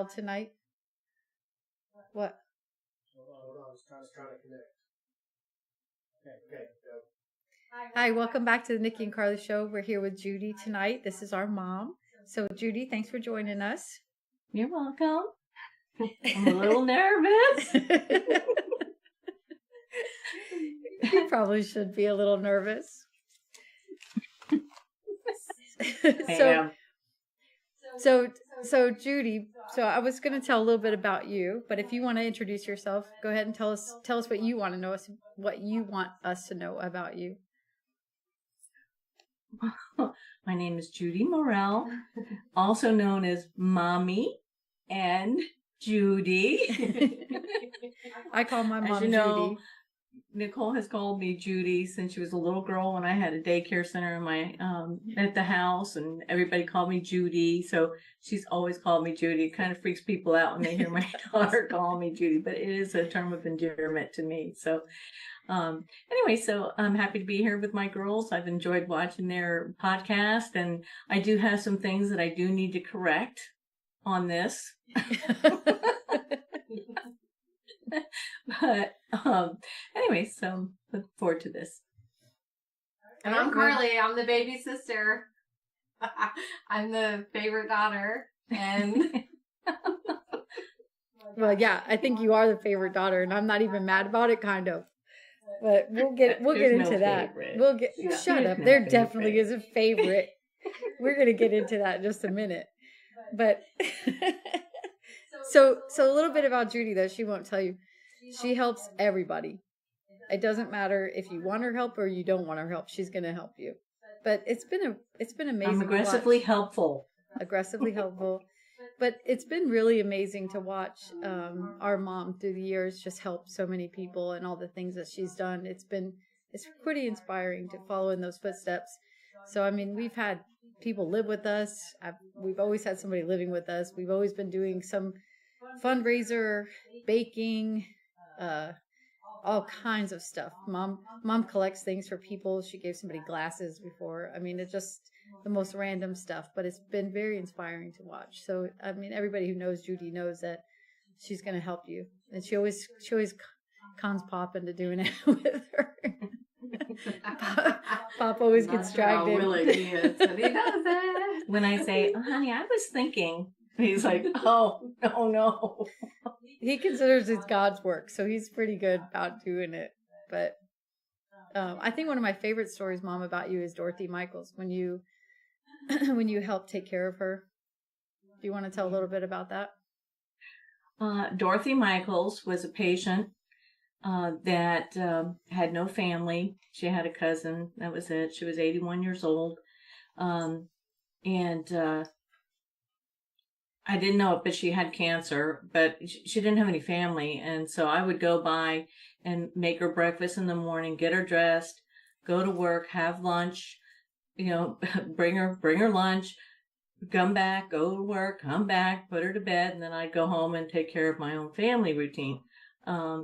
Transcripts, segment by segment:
Morel tonight. What? Hold on. I was trying to connect. Okay, go. Hi, welcome back to the Nikki and Carly Show. We're here with Judy tonight. This is our mom. So, Judy, thanks for joining us. You're welcome. I'm a little nervous. You probably should be a little nervous. So Judy, so I was going to tell a little bit about you, but if you want to introduce yourself, go ahead and tell us what you want to know, what you want us to know about you. My name is Judy Morel, also known as Mommy and Judy. I call my mom Judy. Judy. Nicole has called me Judy since she was a little girl when I had a daycare center in my at the house, and everybody called me Judy. So she's always called me Judy. It kind of freaks people out when they hear my daughter call me Judy, but it is a term of endearment to me. So anyway, so I'm happy to be here with my girls. I've enjoyed watching their podcast, and I do have some things that I do need to correct on this. But anyway, so look forward to this. And I'm Carly. I'm the baby sister. I'm the favorite daughter. And well, yeah, I think you are the favorite daughter, and I'm not even mad about it, kind of. But we'll get into that. Shut up. There definitely is a favorite. We're gonna get into that in just a minute. But so a little bit about Judy, though. She won't tell you. She helps everybody. It doesn't matter if you want her help or you don't want her help. She's gonna help you. But it's been amazing. I'm aggressively helpful. Aggressively helpful. But it's been really amazing to watch our mom through the years just help so many people and all the things that she's done. It's pretty inspiring to follow in those footsteps. So, I mean, we've had people live with us. We've always had somebody living with us. We've always been doing some fundraiser, baking, all kinds of stuff. Mom collects things for people. She gave somebody glasses before. I mean, it's just the most random stuff, but it's been very inspiring to watch. So, I mean, everybody who knows Judy knows that she's going to help you. And she always cons Pop into doing it with her. Pop always gets dragged in. Really he is, but he does it. When I say, oh, honey, I was thinking, he's like, oh, no. He considers it God's work, so he's pretty good about doing it. But I think one of my favorite stories, Mom, about you is Dorothy Michaels, when you helped take care of her. Do you want to tell a little bit about that? Dorothy Michaels was a patient that had no family. She had a cousin. That was it. She was 81 years old. And I didn't know it, but she had cancer, but she didn't have any family. And so I would go by and make her breakfast in the morning, get her dressed, go to work, have lunch, bring her lunch, come back, go to work, come back, put her to bed, and then I'd go home and take care of my own family routine.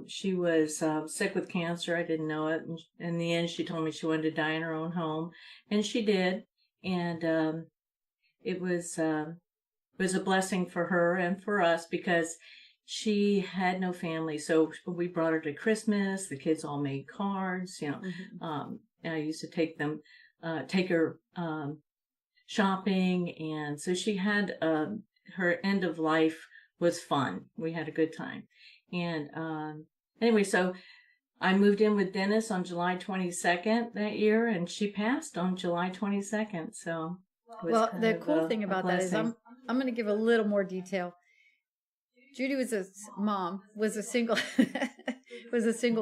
She was sick with cancer. I didn't know it. And in the end, she told me she wanted to die in her own home, and she did. And it was a blessing for her and for us because she had no family. So we brought her to Christmas. The kids all made cards, and I used to take her shopping. And so she had, her end of life was fun. We had a good time. And anyway, so I moved in with Dennis on July 22nd that year, and she passed on July 22nd. So well, the cool thing about that is I'm going to give a little more detail. Judy was a single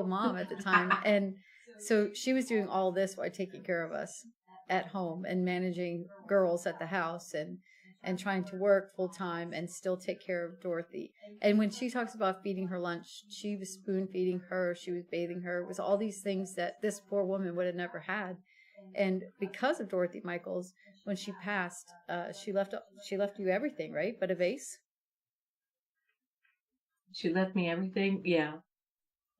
mom at the time, and so she was doing all this while taking care of us at home and managing girls at the house and trying to work full time and still take care of Dorothy. And when she talks about feeding her lunch, she was spoon feeding her, she was bathing her. It was all these things that this poor woman would have never had. And because of Dorothy Michaels, when she passed, she left you everything, right? But a vase. She left me everything. Yeah.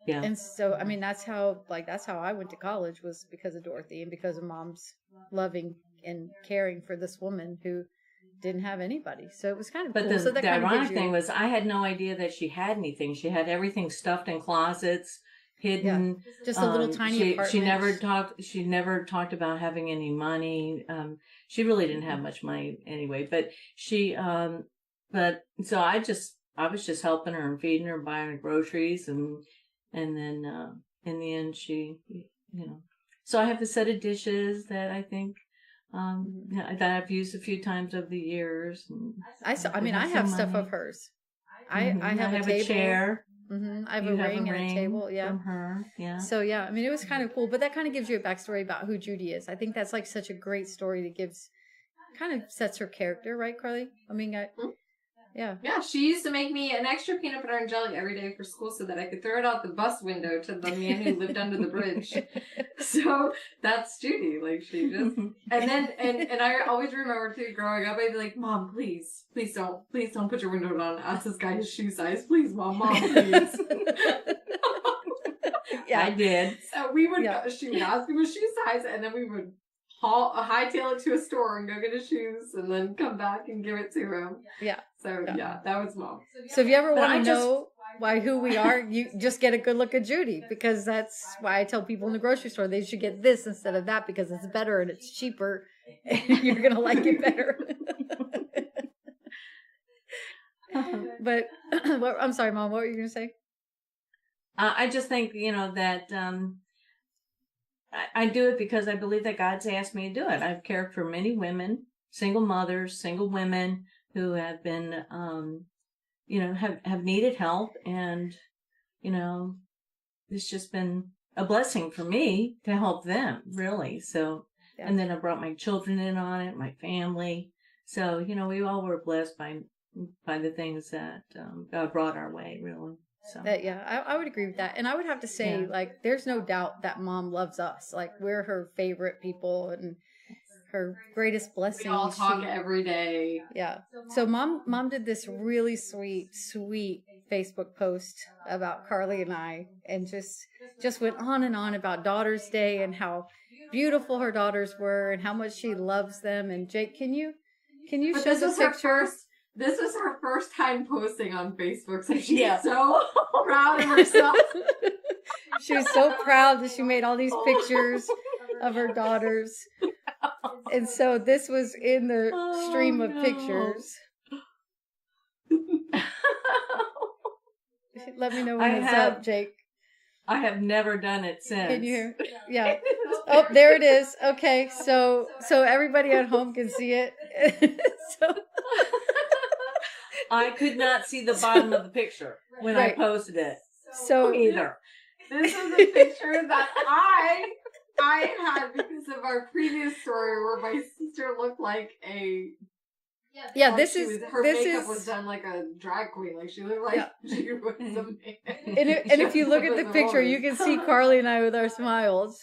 Yeah. And so, I mean, that's how I went to college, was because of Dorothy and because of Mom's loving and caring for this woman who didn't have anybody. So it was kind of But cool. So the that kind of ironic gives you, thing was, I had no idea that she had anything. She had everything stuffed in closets, hidden. just a little tiny apartment. She never talked about having any money. She really didn't have much money anyway. But but so I was just helping her and feeding her, buying her groceries, and then in the end, she, So I have a set of dishes that I think. That I've used a few times over the years. And I have stuff of hers. I have a table. A chair. I have a ring and a table. Yeah. From her. Yeah. So yeah, I mean, it was kind of cool, but that kind of gives you a backstory about who Judy is. I think that's like such a great story that kind of sets her character, right, Carly? I mean, yeah. Yeah, she used to make me an extra peanut butter and jelly every day for school so that I could throw it out the bus window to the man who lived under the bridge. So that's Judy. Like, she just... And then, and I always remember, too, growing up, I'd be like, Mom, please don't put your window down. Ask this guy his shoe size. Please, Mom, please. Yeah, I did. So we would, she would ask him his shoe size, and then we would hightail it to a store and go get his shoes and then come back and give it to him. Yeah. So, yeah, that was Mom. So if you ever want to know who we are, you just get a good look at Judy, because that's why I tell people in the grocery store they should get this instead of that, because it's better and it's cheaper and you're going to like it better. But I'm sorry, Mom, what were you going to say? I just think, that I do it because I believe that God's asked me to do it. I've cared for many women, single mothers, single women who have been, have needed help. And, it's just been a blessing for me to help them, really. So, yeah. And then I brought my children in on it, my family. So, we all were blessed by the things that God brought our way, really. So. I would agree with that. And I would have to say, like, there's no doubt that Mom loves us. Like, we're her favorite people and her greatest blessing. We all talk every day. Yeah. So Mom did this really sweet Facebook post about Carly and I, and just went on and on about Daughter's Day and how beautiful her daughters were and how much she loves them. And Jake, can you show the picture? This was her first time posting on Facebook, so she's so proud of herself. She was so proud that she made all these pictures of her daughters. And so this was in the stream of pictures. Let me know when it's up, Jake. I have never done it since. Can you hear? Yeah. Oh, there it is. Okay, so everybody at home can see it. I could not see the bottom of the picture when I posted it. So either. This is a picture that I had because of our previous story where my sister looked like a... Yeah, like this her makeup was done like a drag queen. Like, she looked like she was amazing. And if you look at the picture, you can see Carly and I with our smiles.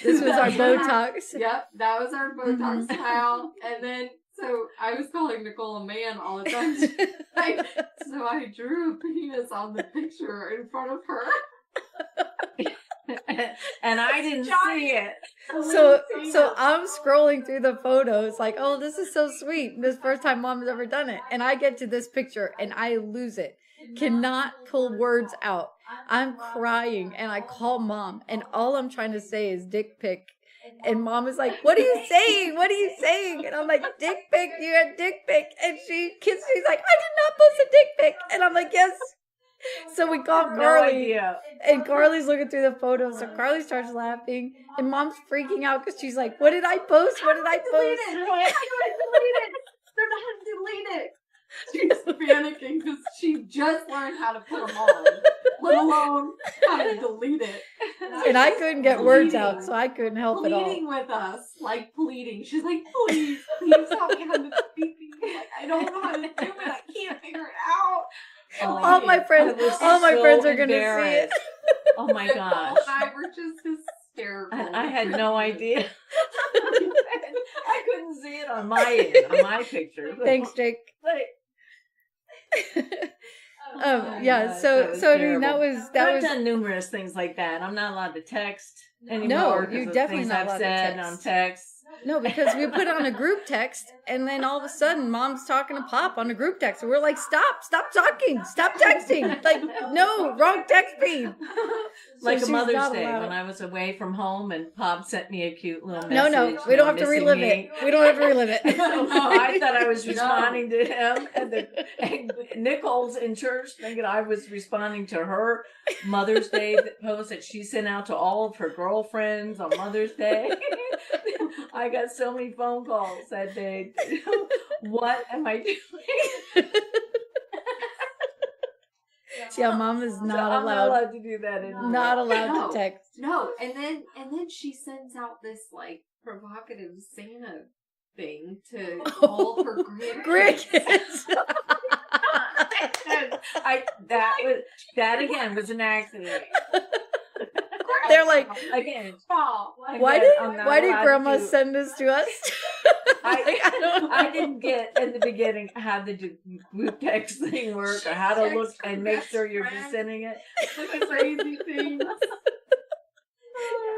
This was our Botox. Yep, that was our Botox smile. And then, so I was calling Nicole a man all the time. So I drew a penis on the picture in front of her. And I didn't see it. So I'm scrolling through the photos like, oh, this is so sweet. This first time Mom's ever done it. And I get to this picture and I lose it. Cannot pull words out. I'm crying and I call Mom and all I'm trying to say is dick pic. And Mom is like, what are you saying? What are you saying? And I'm like, dick pic, you had dick pic. And she's like, I did not post a dick pic. And I'm like, yes. So we call Carly, and Carly's looking through the photos. So Carly starts laughing, and Mom's freaking out because she's like, "What did I post? What did I post?" Delete it. She's panicking because she just learned how to put them on, let alone how to delete it. And I couldn't get words out, so I couldn't help at all. Pleading with us, like pleading. She's like, "Please tell me how to speak." Like, I don't know how to do it. I can't figure it out. All my friends are going to see it. Oh my gosh. And I were just hysterical. I had no idea. I couldn't see it on my picture. Thanks, Jake. Yeah, so I mean, that was I've done numerous things like that. I'm not allowed to text anymore. No, you're definitely not allowed to text on text. No, because we put on a group text, and then all of a sudden, Mom's talking to Pop on a group text, and we're like, "Stop talking, stop texting!" Like, no, wrong text feed. Like So a she's Mother's not Day allowed. when I was away from home, and Pop sent me a cute little message. No, we don't have to missing relive me. it. We don't have to relive it. No, I thought I was responding to him, and Nicole's in church thinking I was responding to her Mother's Day post that she sent out to all of her girlfriends on Mother's Day. I got so many phone calls that day. What am I doing? Yeah, Mom is So not I'm not allowed. allowed to do that anymore. Not allowed No. to text. No, and then she sends out this like provocative Santa thing to call for Crickets. That again was an accident. They're like, Again, why I'm did not why did allowed Grandma to- send this to us? Like, don't know. I didn't get in the beginning how the group text thing work or how to look and make sure you're sending it. crazy things.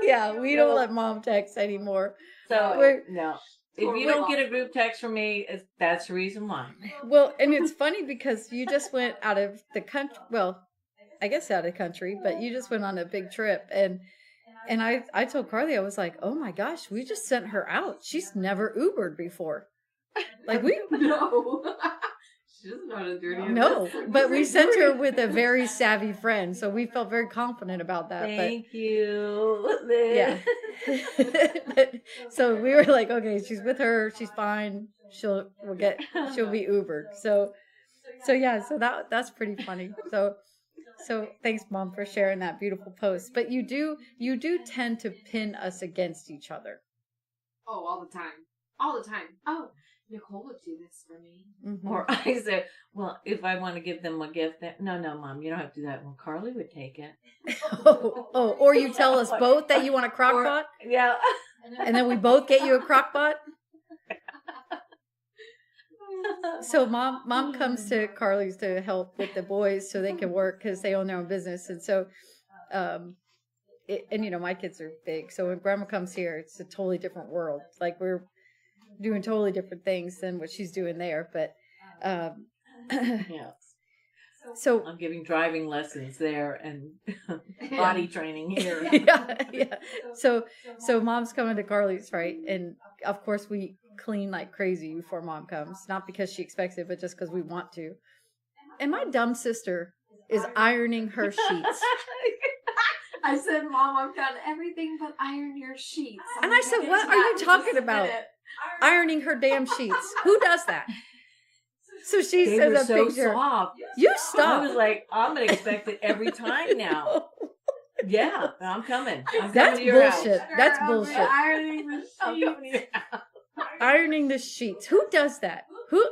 Yeah, we don't let Mom text anymore. So We're- no. If you don't get a group text from me, that's the reason why. Well, and it's funny because you just went out of the country. Well, I guess out of the country, but you just went on a big trip, and I told Carly, I was like, oh my gosh, we just sent her out. She's never Ubered before. Like we No. She doesn't know how to do any of no, this. but we sent her with a very savvy friend, so we felt very confident about that. Thank you. Yeah. So we were like, okay, she's with her, she's fine. She'll be Ubered. So yeah, so that's pretty funny. So thanks, Mom, for sharing that beautiful post. But you do tend to pin us against each other. Oh, all the time. All the time. Oh, Nicole would do this for me. Mhm. Or I said, well, if I want to give them a gift, no, Mom, you don't have to do that. Well, Carly would take it. Or you tell us both that you want a crock pot, Yeah. and then we both get you a crock pot. So mom comes to Carly's to help with the boys so they can work because they own their own business. And so, and you know, my kids are big. So when Grandma comes here, it's a totally different world. Like we're doing totally different things than what she's doing there. But, Yeah. so I'm giving driving lessons there and body training here. yeah. So Mom's coming to Carly's, right? And of course we clean like crazy before Mom comes, not because she expects it, but just because we want to. And my dumb sister is ironing her sheets. I said, Mom, I've done everything but iron your sheets. And I said, what are you talking about? Ironing her damn sheets. Who does that? So she They says were a so picture. soft. You I stop. was like, I'm gonna expect it every time now. Yeah, I'm coming. I'm coming That's to your bullshit. house. That's bullshit. Ironing the I'm sheets. coming to your house. Ironing the sheets. Who does that? Who?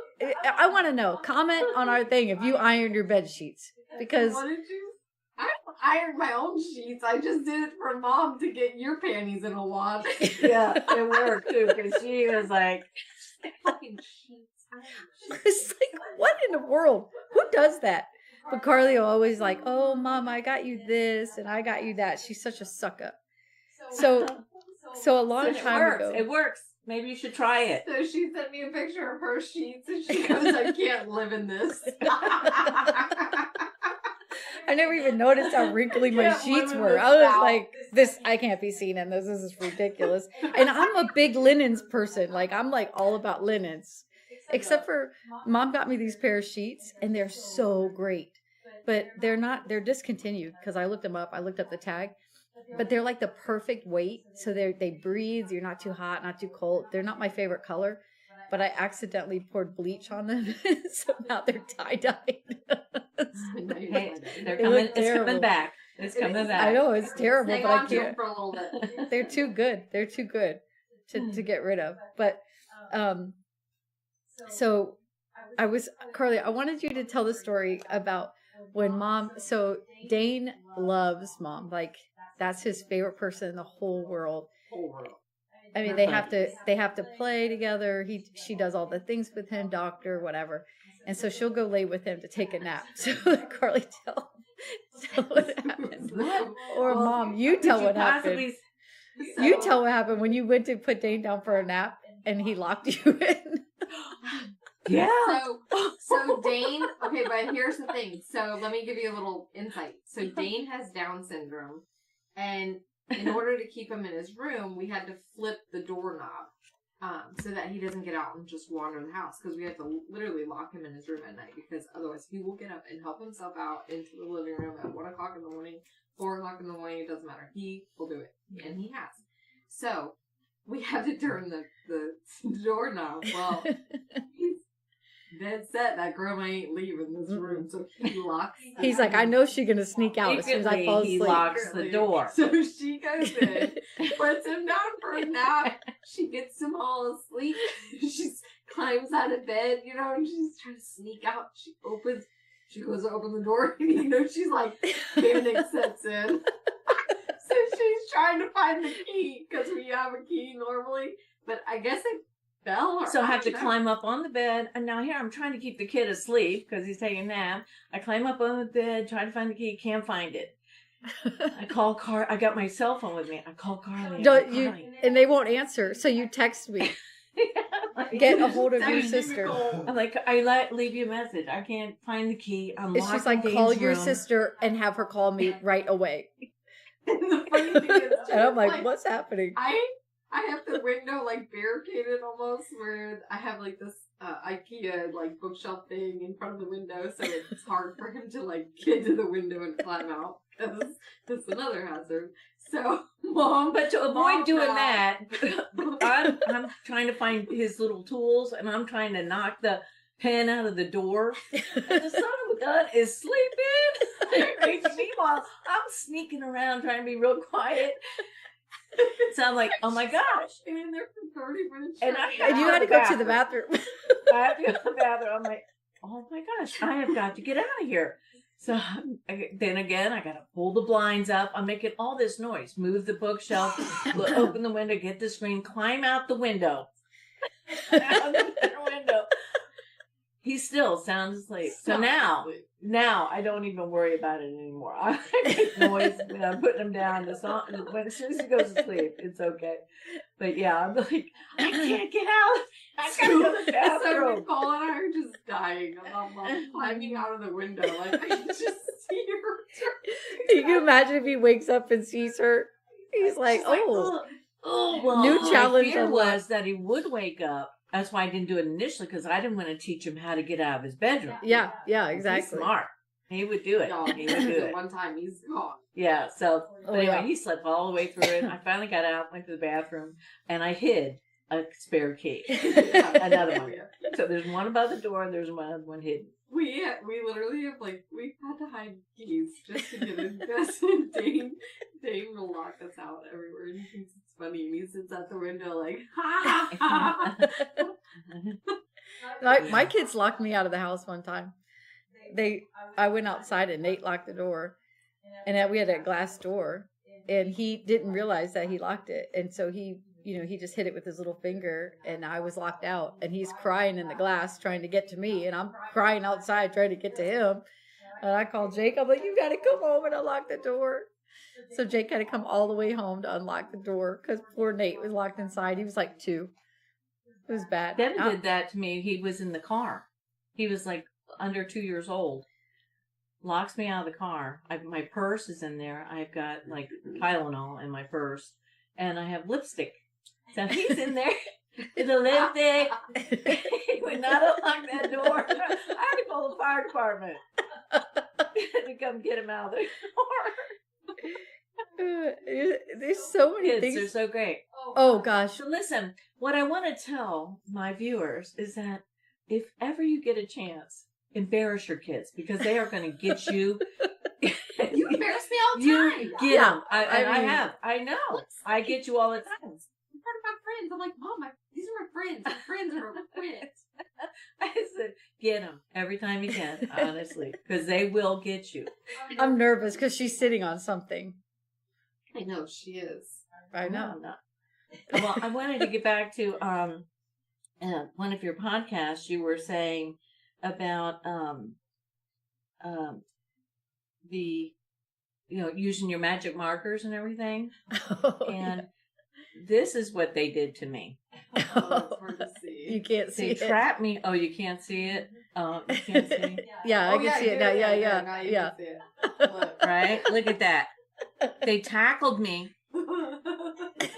I want to know. Comment on our thing if you iron your bed sheets, because What did you? I don't iron my own sheets. I just did it for Mom to get your panties in a wash. Yeah, it worked too because she was like, Fucking sheets. it's like, what in the world? Who does that? But Carly will always like, oh, Mom, I got you this and I got you that. She's such a suck up. So a long it time works. ago. It works. Maybe you should try it. So she sent me a picture of her sheets and she goes, I can't live in this. I never even noticed how wrinkly my Can't sheets live in were. this I was South. like, this, I can't be seen in this. This is ridiculous. And I'm a big linens person. Like, I'm like all about linens. Except for Mom got me these pair of sheets and they're so great. But they're discontinued because I looked them up. I looked up the tag. But they're like the perfect weight. So they breathe. You're not too hot, not too cold. They're not my favorite color. But I accidentally poured bleach on them. So now they're tie-dyed. Hey, they're It coming. looked It's terrible. coming back. It's coming back. I know it's terrible, Hang but I on to them can't. for a little bit. They're too good. They're too good to get rid of. But so Carly, I wanted you to tell the story about when Mom. So Dane loves Mom. Like that's his favorite person in the whole world. I mean, they have to play together. She does all the things with him, doctor, whatever. And so she'll go lay with him to take a nap. So Carly, tell what happened. What? Or Well, Mom, you Could tell you what happened. possibly You tell what happened when you went to put Dane down for a nap and he locked you in. Yeah. So Dane, okay, but here's the thing. So let me give you a little insight. So Dane has Down syndrome, and in order to keep him in his room, we had to flip the doorknob so that he doesn't get out and just wander the house, because we have to literally lock him in his room at night, because otherwise he will get up and help himself out into the living room at 1 o'clock in the morning, 4 o'clock in the morning, it doesn't matter. He will do it, and he has. So we had to turn the doorknob. Well, he's dead set that grandma ain't leaving this room, so he locks. He's like, I know she's gonna sneak out as soon as I fall asleep. He locks the door. So she goes in, puts him down for a nap. She gets him all asleep. She climbs out of bed, you know, and she's trying to sneak out. She goes to open the door, and you know, she's like, panic sets in. So she's trying to find the key, because we have a key normally, but I guess it fell. Or So I have to climb up on the bed, and now here I'm trying to keep the kid asleep because he's taking a nap. I climb up on the bed, try to find the key, can't find it. I call I got my cell phone with me. I call Carly. And they won't answer, so you text me. Get a hold of your sister. I'm like, leave you a message. I can't find the key. I'm It's just like, call your sister and have her call me right away. And the funny thing is, and I'm like, what's happening? I have the window like barricaded almost, where I have like this IKEA like bookshelf thing in front of the window, so it's hard for him to like get to the window and climb out, because that's another hazard. So but to avoid doing that, I'm trying to find his little tools, and I'm trying to knock the pen out of the door. And the son of a gun is sleeping. Meanwhile, I'm sneaking around trying to be real quiet. So I'm like, oh my gosh. I'm in there for 30 minutes. And you had to go to the bathroom. I have to go to the bathroom. I'm like, oh my gosh, I have got to get out of here. So then again, I got to pull the blinds up. I'm making all this noise. Move the bookshelf, open the window, get the screen, climb out the window. Out the window. He still sounds asleep. So now I don't even worry about it anymore. I make noise when I'm putting him down. As soon as he goes to sleep, it's okay. But yeah, I'm like, I can't get out. I gotta go to the bathroom. So Nicole and I are just dying. I'm climbing out of the window. Like, I can just see her. Can you imagine if he wakes up and sees her? He's like, oh, well, new challenge. My fear was that he would wake up. That's why I didn't do it initially, because I didn't want to teach him how to get out of his bedroom. Yeah, exactly. He's smart. He would do it. No, he would do it. One time he's gone. Yeah, so but anyway, yeah. He slept all the way through it. I finally got out, went to the bathroom, and I hid a spare key. Another one. So there's one above the door, and there's one hidden. We literally have we had to hide keys just to get in. Dane will lock us out everywhere, and he thinks it's funny, and he sits at the window like, ha ha ha. My kids locked me out of the house one time. I went outside and Nate locked the door, and we had a glass door, and he didn't realize that he locked it, and so he just hit it with his little finger, and I was locked out, and he's crying in the glass trying to get to me, and I'm crying outside trying to get to him, and I called Jake. I'm like, you got to come home and unlock the door. So Jake had to come all the way home to unlock the door, because poor Nate was locked inside. He was like 2. It was bad. Devin did that to me. He was in the car. He was like under 2 years old. Locks me out of the car. My purse is in there. I've got like Tylenol in my purse, and I have lipstick. So he's in there with the lipstick. He would not unlock that door. I had to call the fire department to come get him out of the door. There's so many Kids things. are so great. Oh gosh. So listen, what I want to tell my viewers is that if ever you get a chance, embarrass your kids, because they are going to get you. You embarrass me all the time. You get them. I have. I know. I get you all the time. In front of my friends, I'm like, Mom, these are my friends. My friends are my friends. I said, get them every time you can, honestly, because they will get you. I'm nervous because she's sitting on something. I know she is. I know. I'm not. Well, I wanted to get back to one of your podcasts. You were saying about the using your magic markers and everything. And this is what they did to me. Oh, it's hard to see. You can't see They it. trapped me. Oh, you can't see it? You can't see? Yeah, I can see it now. Yeah, Now you yeah. can see it. Look. Right? Look at that. They tackled me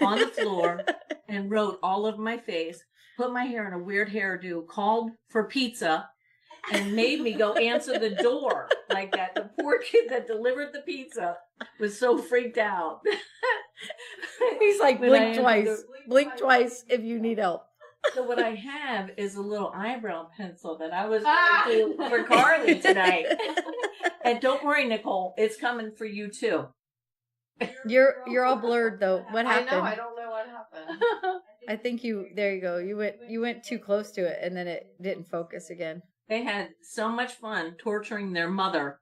on the floor and wrote all over my face, put my hair in a weird hairdo, called for pizza, and made me go answer the door like that. The poor kid that delivered the pizza was so freaked out. He's like, When I blink entered twice. Blink twice if you need help. So what I have is a little eyebrow pencil that I was Ah! going to do for Carly tonight. And don't worry, Nicole, it's coming for you too. You're all blurred though. What happened? I know. I don't know what happened. I think there you go. You went too close to it and then it didn't focus again. They had so much fun torturing their mother.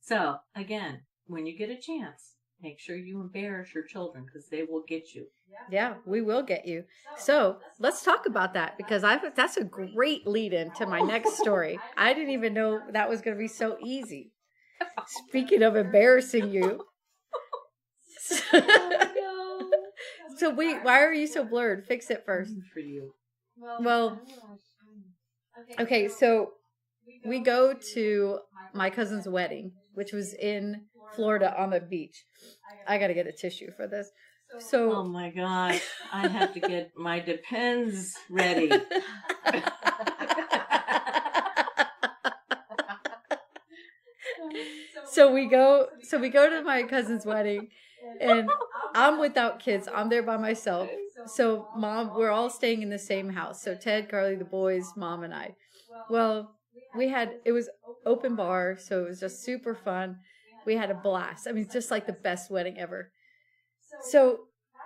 So, again, when you get a chance, make sure you embarrass your children because they will get you. Yeah, we will get you. So let's talk about that because that's a great lead in to my next story. I didn't even know that was going to be so easy. Speaking of embarrassing you. So wait, why are you so blurred? Fix it first. For you. Well, okay, so we go to my cousin's wedding, which was in Florida on the beach. I got to get a tissue for this. Oh So my gosh, I have to get my Depends ready. so we go to my cousin's wedding and I'm without kids. I'm there by myself. So mom, we're all staying in the same house. So Ted, Carly, the boys, mom and I. Well, it was open bar, so it was just super fun. We had a blast. I mean, just like the best wedding ever. So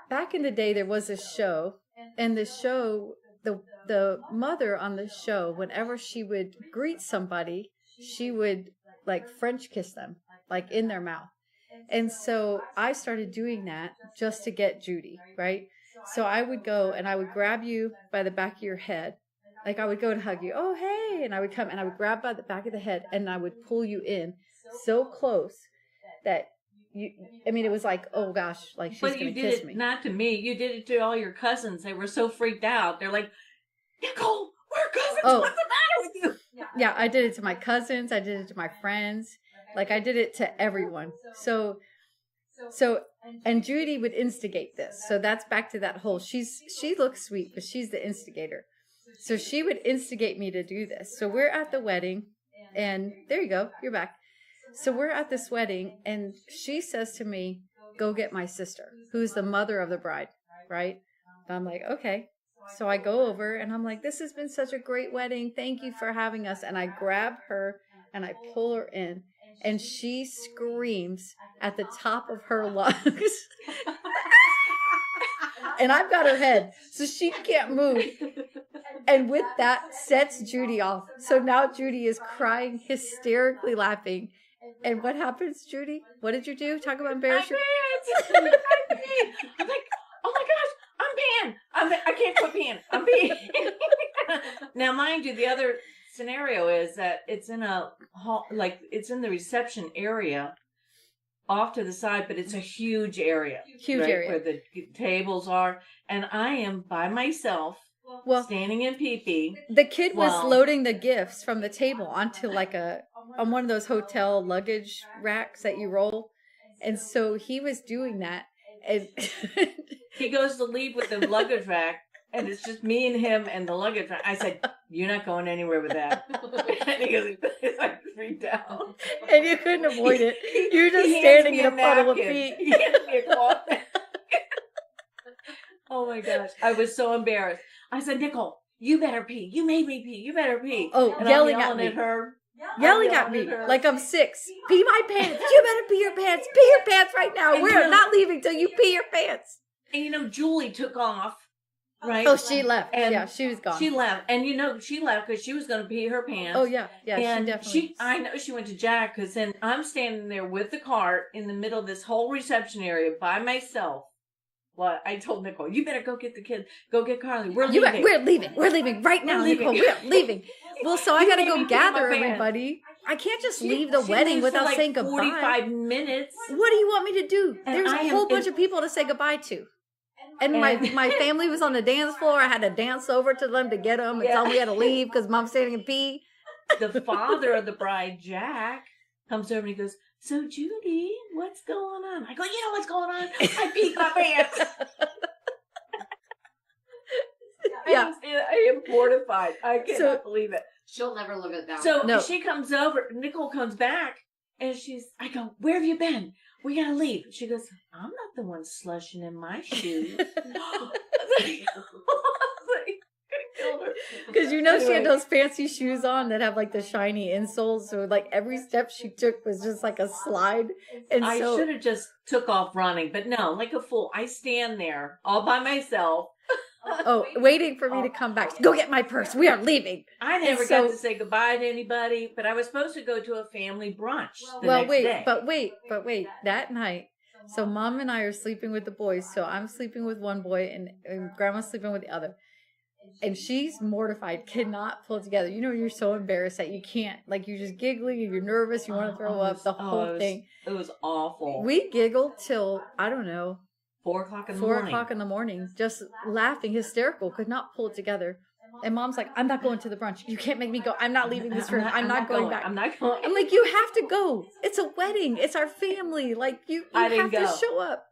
back in the day, there was a show, and the show, the mother on the show, whenever she would greet somebody, she would like French kiss them, like in their mouth. And so I started doing that just to get Judy, right? So I would go and I would grab you by the back of your head. Like I would go and hug you. Oh, hey. And I would come and I would grab by the back of the head and I would pull you in so close that it was like, oh gosh, like she's going to kiss me. Not to me. You did it to all your cousins. They were so freaked out. They're like, Nicole, we're cousins. Oh. What's the matter with you? Yeah, I did it to my cousins. I did it to my friends. Like I did it to everyone. So, and Judy would instigate this. So that's back to that whole, she looks sweet, but she's the instigator. So she would instigate me to do this. So we're at the wedding and there you go. You're back. So we're at this wedding and she says to me, go get my sister, who's the mother of the bride. Right. And I'm like, okay. So I go over and I'm like, this has been such a great wedding. Thank you for having us. And I grab her and I pull her in and she screams at the top of her lungs. And I've got her head, so she can't move. And with that, sets Judy off. So now Judy is crying, hysterically laughing. And what happens, Judy? What did you do? Talk about embarrassing. I'm like, oh my gosh, I'm banned. I can't quit peeing. I'm peeing. Now, mind you, the other scenario is that it's in a hall, like it's in the reception area off to the side, but it's a huge area. Huge right, area. where the tables are. And I am by myself, Well, standing in pee-pee. the kid was Well- loading the gifts from the table onto like on one of those hotel luggage racks that you roll. And so he was doing that. And He goes to leave with the luggage rack, and it's just me and him and the luggage rack. I said, you're not going anywhere with that. And he goes, he's like freaked out. and you couldn't avoid it. You were just He hands standing me in a puddle of napkin. pee. He hands me a cloth. Oh my gosh. I was so embarrassed. I said, Nicole, you better pee. You made me pee. You better pee. Oh, And yelling I'm at yelling me. at her. Yelling I'm at me her. like I'm 6. Pee my pants. You better pee your pants. Pee your pants right now. And We're not leaving till you pee your pants. And Julie took off, right? Oh, she left. And Yeah, she was gone. She left. And she left because she was going to pee her pants. Oh, yeah. Yeah, And she definitely. I know she went to Jack because then I'm standing there with the cart in the middle of this whole reception area by myself. Well, I told Nicole, you better go get the kids. Go get Carly. We're leaving. We're leaving. We're leaving right now, We're leaving. Nicole. We're leaving. Well, so I You got to made me go pee my gather pants. everybody. I can't just She- leave the she wedding leaves for without like saying goodbye. 45 minutes. What do you want me to do? And There's I a am whole bunch in- of people to say goodbye to. And And- my family was on the dance floor. I had to dance over to them to get them and tell them we had to leave because mom's standing in pee. The father of the bride, Jack, comes over and he goes, "So Judy, what's going on?" I go, "You know what's going on? I peed my pants." Yeah. I am mortified. I cannot believe it. She'll never live it down. So No. she comes over, Nicole comes back, and I go, "Where have you been? We gotta leave." She goes, "I'm not the one slushing in my shoes." Because you know she had Anyway. those fancy shoes on that have like the shiny insoles. So like every step she took was just like a slide. And I so should have just took off running, but no, like a fool. I stand there all by myself. waiting for me to come back. Go get my purse. We are leaving. I never so- got to say goodbye to anybody, but I was supposed to go to a family brunch the Well, next wait, day. but wait. That night, so mom and I are sleeping with the boys. So I'm sleeping with one boy and grandma's sleeping with the other. And she's mortified, cannot pull it together. You know, you're so embarrassed that you can't, like, you're just giggling, you're nervous, you want to throw up, the whole thing. It was awful. We giggled till, I don't know, 4 o'clock in the 4 morning. o'clock in the morning, just laughing, hysterical, could not pull it together. And mom's like, "I'm not going to the brunch. You can't make me go. I'm not leaving this room. I'm not going back." I'm not going. I'm like, "You have to go. It's a wedding. It's our family. Like, you I have didn't to go. show up."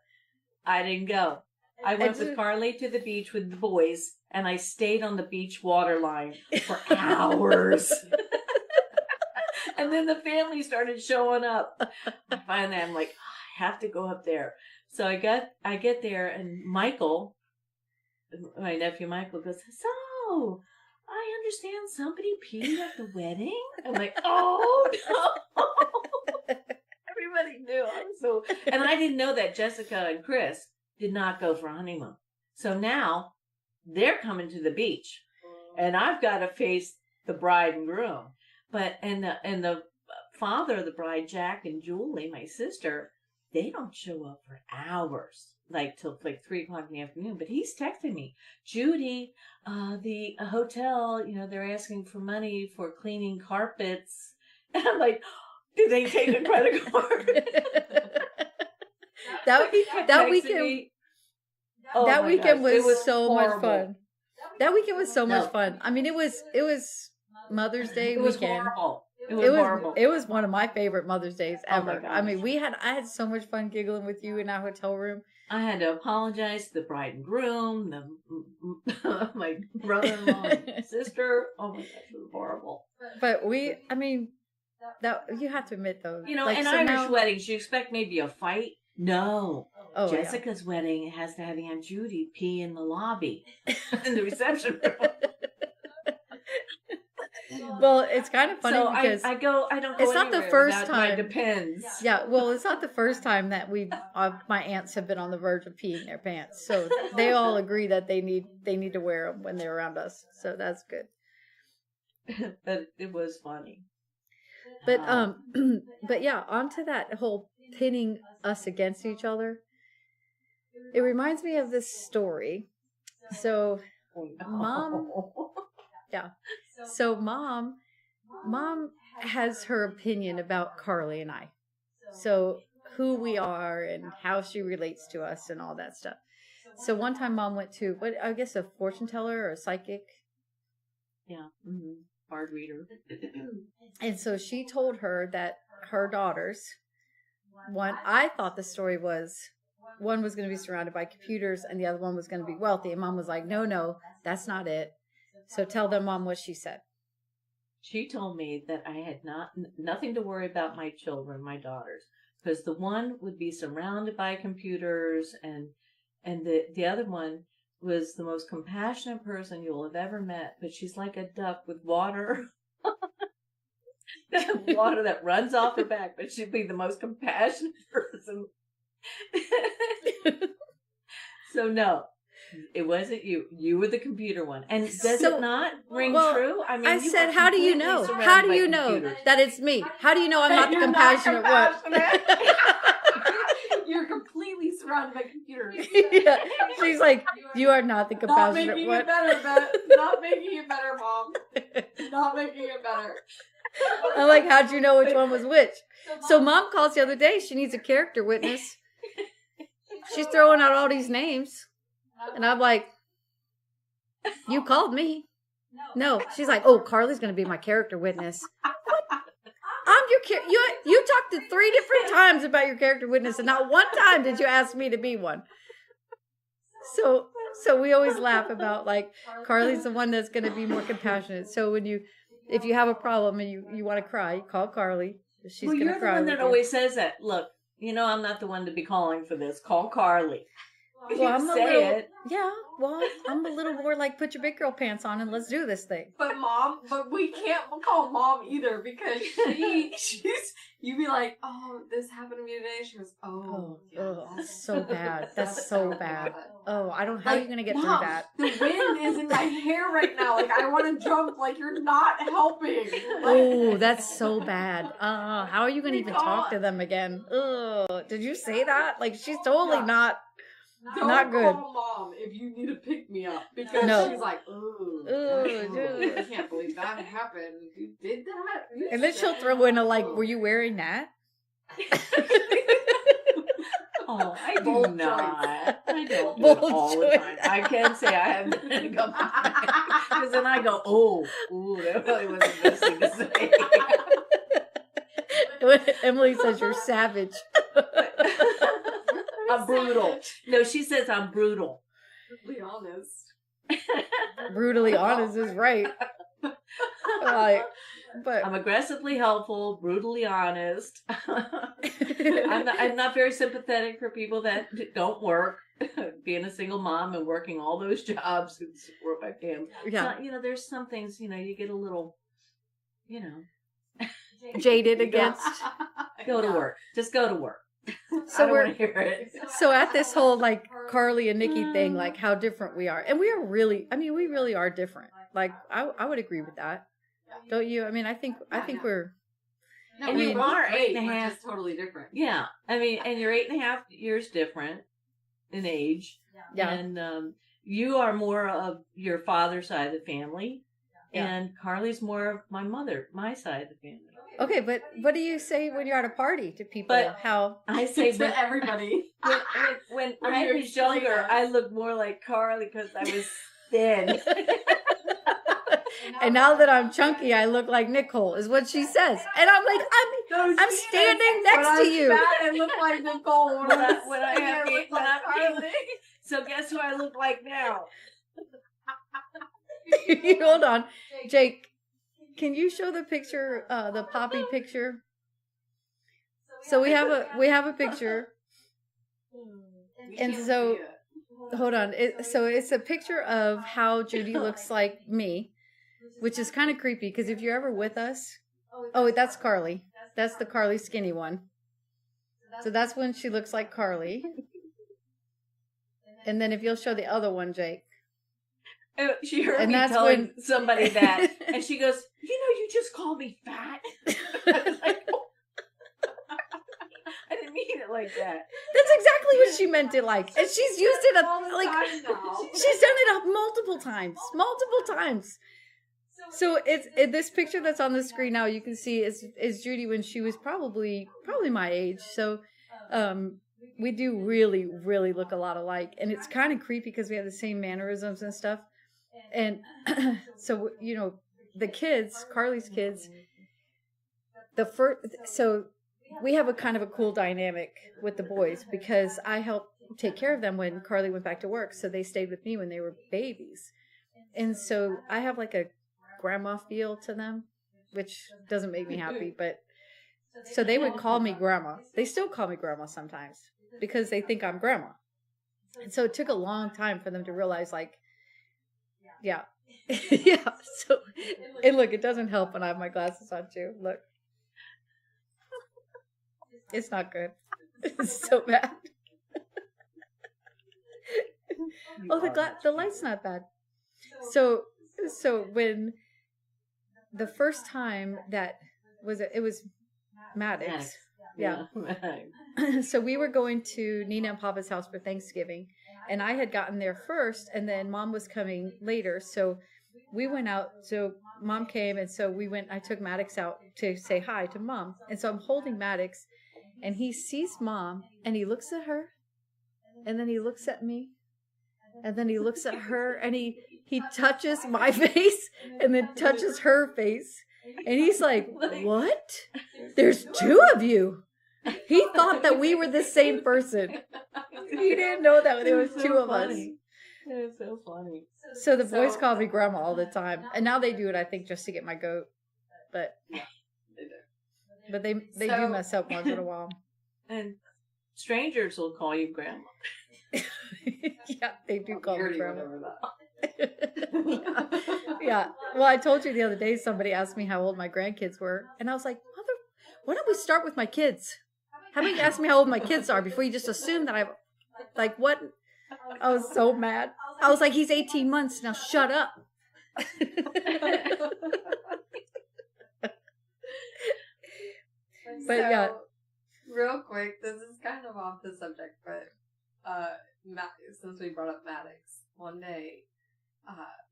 I didn't go. I went And- with Carly to the beach with the boys, and I stayed on the beach water line for hours. And then the family started showing up. Finally, I'm like, I have to go up there. So I get there, and Michael, my nephew Michael, goes, "So, I understand somebody peed at the wedding?" I'm like, "Oh no!" Everybody knew. I was so, and I didn't know that Jessica and Chris did not go for a honeymoon. So now they're coming to the beach, and I've got to face the bride and groom. But and the father of the bride, Jack and Julie, my sister, they don't show up for hours, like till like 3 o'clock in the afternoon. But he's texting me, "Judy, the hotel, they're asking for money for cleaning carpets." And I'm like, "Do they take a credit card?" that Texting weekend me. Oh that my weekend gosh, it was so much horrible. fun. That weekend was so No. much fun. I mean, it was Mother's Day It was weekend. horrible. It was horrible. It was one of my favorite Mother's Days Oh my ever. I mean, gosh. I had so much fun giggling with you in our hotel room. I had to apologize to the bride and groom, my brother-in-law, and sister. Oh my gosh, it was horrible. But I mean, that you have to admit though. In so Irish now- weddings, you expect maybe a fight? No. Oh, yeah. Jessica's wedding has to have Aunt Judy pee in the lobby, in the reception room. Well, it's kind of funny So because I don't go it's not the anywhere first without my time. Depends. yeah, well, it's not the first time that my aunts have been on the verge of peeing their pants. So they all agree that they need to wear them when they're around us. So that's good. But it was funny. But but yeah, onto that whole pitting us against each other. It reminds me of this story. So Mom- mom has her opinion about Carly and I. So who we are and how she relates to us and all that stuff. So one time mom went to a fortune teller or a psychic. Yeah. Mm-hmm. Card reader. And so she told her that her daughters, I thought the story was one was going to be surrounded by computers and the other one was going to be wealthy. And mom was like, no, that's not it. So tell them, Mom, what she said. She told me that I had nothing to worry about my children, my daughters, because the one would be surrounded by computers and the other one was the most compassionate person you'll have ever met, but she's like a duck with water. Water that runs off her back, but she'd be the most compassionate person. So no, it wasn't you. You were the computer one. And does So- it not ring well, true? I mean, I you said, are how do you completely know? surrounded How do by you know computers. that it's me? How do you know I'm not the You're not compassionate one? compassionate. You're completely surrounded by computers. Yeah. She's like, you are not the Not compassionate making one. it better, Beth. Not making it better, Mom. Not making it better. I'm like, how'd you know which one was which? So mom calls the other day. She needs a character witness. She's throwing out all these names. And I'm like, you called me. No. She's like, oh, Carly's going to be my character witness. What? I'm your you talked to 3 different times about your character witness, and not one time did you ask me to be one. So we always laugh about, like, Carly's the one that's going to be more compassionate. So if you have a problem and you want to cry, you call Carly. She's going to cry. You're the one that always says that. Look, I'm not the one to be calling for this. Call Carly. Well, I'm I'm a little more like, put your big girl pants on and let's do this thing. But we can't call mom either, because you'd be like, oh, this happened to me today. She goes, that's so bad. That's so bad. Oh, how are you going to get through that? The wind is in my hair right now. Like, I want to jump. Like, you're not helping. Oh, that's so bad. How are you going to even talk to them again? Oh, did you say that? Like, she's totally not good. Don't call mom if you need to pick me up, because she's like, I can't believe that happened. You did that? And then she'll throw in a, like, were you wearing that? Oh, I do not. I don't do it all the time. I can say I have been a couple times, because then I go, that probably wasn't the best thing to say. Emily says you're savage. I'm brutal. No, she says I'm brutal. Brutally honest. Brutally honest is right. But I'm aggressively helpful, brutally honest. I'm not very sympathetic for people that don't work. Being a single mom and working all those jobs and support my family. Yeah. So, there's some things, you get a little, jaded against. Go to work. Just go to work. So I don't want to hear it. So at this whole, like, Carly and Nikki thing, like, how different we are. And we are really, we really are different. Like, I would agree with that. Don't you? I mean, I think we're... No, and you are 8.5. Just totally different. Yeah. I mean, and you're 8.5 years different in age. Yeah. And you are more of your father's side of the family. Yeah. And Carly's more of my side of the family. Okay, but what do you say when you're at a party to people? How I say to everybody. When I was younger, I looked more like Carly because I was thin. And now that I'm chunky, I look like Nicole, is what she says. And I'm like, I'm standing next to you. I look like Nicole. When I have Carly. So guess who I look like now? Hold on, Jake. Can you show the picture, the Poppy picture? So we have a picture, and so hold on. So it's a picture of how Judy looks like me, which is kind of creepy because if you're ever with us, that's Carly. That's the Carly skinny one. So that's when she looks like Carly. And then if you'll show the other one, Jake. She heard me telling somebody that, and she goes, you just called me fat. I was like, I didn't mean it like that. That's exactly what she meant it like, and she's used it she's done it multiple times. So it's this picture that's on the screen now. You can see is Judy when she was probably my age. So, we do really, really look a lot alike, and it's kind of creepy because we have the same mannerisms and stuff. And so, the kids, Carly's kids, so we have a kind of a cool dynamic with the boys because I helped take care of them when Carly went back to work. So they stayed with me when they were babies. And so I have like a grandma feel to them, which doesn't make me happy, but so they would call me grandma. They still call me grandma sometimes because they think I'm grandma. And so it took a long time for them to realize, like, yeah. Yeah. So, and look, it doesn't help when I have my glasses on too. Look. It's not good. It's so bad. The light's not bad. So when the first time that it was Maddox. Yeah. So we were going to Nina and Papa's house for Thanksgiving, and I had gotten there first, and then Mom was coming later. So we went out. So Mom came, and so I took Maddox out to say hi to Mom. And so I'm holding Maddox, and he sees Mom, and he looks at her, and then he looks at me, and then he looks at her, and he touches my face, and then touches her face. And he's like, what? There's two of you. He thought that we were the same person. He didn't know that there was two of us. It was so funny. So the boys call me grandma all the time. And now they do it, I think, just to get my goat. But Yeah, they do. but they do So- mess up once in a while. And strangers will call you grandma. Yeah, they do call me Already went grandma. over that. Yeah. Well, I told you the other day, somebody asked me how old my grandkids were. And I was like, why don't we start with my kids? How about you ask me how old my kids are before you just assume that I've, like, what? I was so mad. I was like, he's 18 months. Now shut up. But So, yeah. real quick, this is kind of off the subject, but since we brought up Maddox, one day,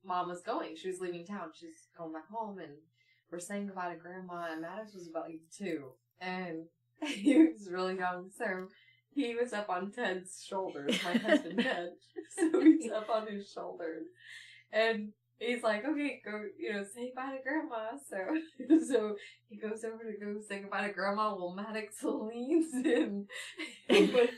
Mom was going. She was leaving town. She's going back home, and we're saying goodbye to Grandma. And Maddox was about 2, and he was really young, so he was up on Ted's shoulders. My husband Ted, so he's up on his shoulders, and he's like, okay, go, say bye to Grandma. So he goes over to go say goodbye to Grandma. Well, Maddox leans in and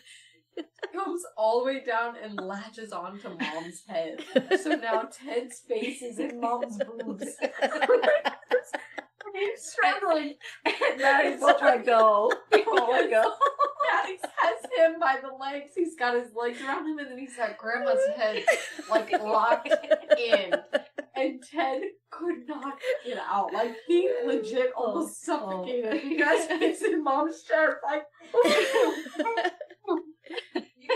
comes all the way down and latches onto Mom's head. So now Ted's face is in Mom's boobs. He's struggling. And Maddox Oh my god. Oh my god. Maddox has him by the legs. He's got his legs around him, and then he's got Grandma's head like locked in. And Ted could not get out. Like, he legit almost suffocated. Because he's in Mom's chair, like.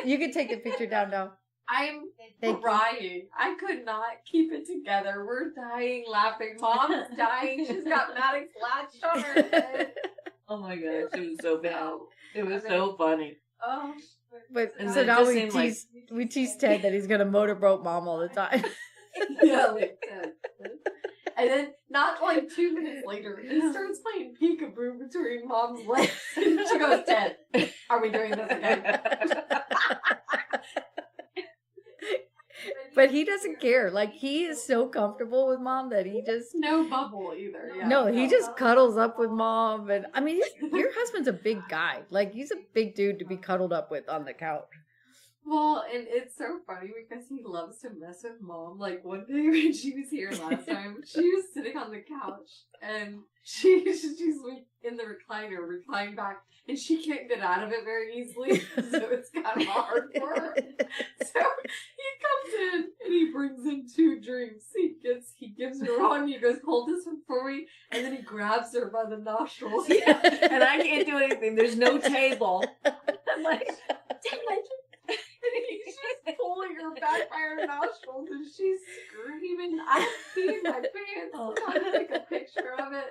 You can take the picture down now. I'm Thank you. crying. I could not keep it together. We're dying laughing. Mom's dying. She's got Maddox latched on her head. Oh my gosh, it was so bad. It was so funny. Oh. But And so then it now just we seemed like- tease Ted that he's gonna motorboat Mom all the time. Yeah, like that. And then, not like 2 minutes later, he starts playing peekaboo between Mom's legs. And she goes, Ted, are we doing this again? But he doesn't care. Like, he is so comfortable with Mom that he just No bubble either. Yeah, no, he just cuddles up with Mom. And I mean, your husband's a big guy. Like, he's a big dude to be cuddled up with on the couch. Well, and it's so funny because he loves to mess with Mom. Like, one day when she was here last time, she was sitting on the couch and she's like in the recliner, reclined back, and she can't get out of it very easily, so it's kind of hard for her. So he comes in and he brings in 2 drinks. He gives her one, he goes, hold this one for me, and then he grabs her by the nostrils. And I can't do anything. There's no table. I'm like, And he's just pulling her back by her nostrils, and she's screaming, I'm peeing my pants. Oh. I'm trying to take a picture of it.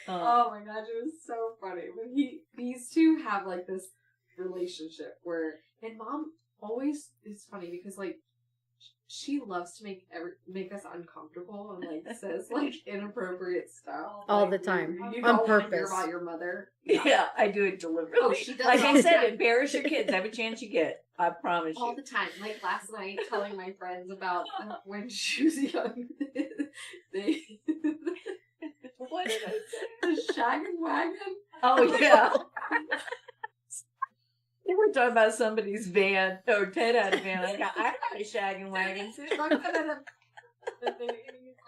oh, Oh my gosh, it was so funny. But these two have like this relationship where, and Mom always, it's funny because like, she loves to make us uncomfortable and like says like inappropriate stuff All like, the time. You On don't want to hear purpose. about your mother. yeah, I do it deliberately. Oh, she does like all I the said, time. embarrass your kids every chance you get. I promise All you. the time. Like last night, telling my friends about when she was young. they, What did I say? the shaggin' wagon. Oh yeah. They were talking about somebody's van. Or Ted had a van. I had a shaggin' wagon too. And he's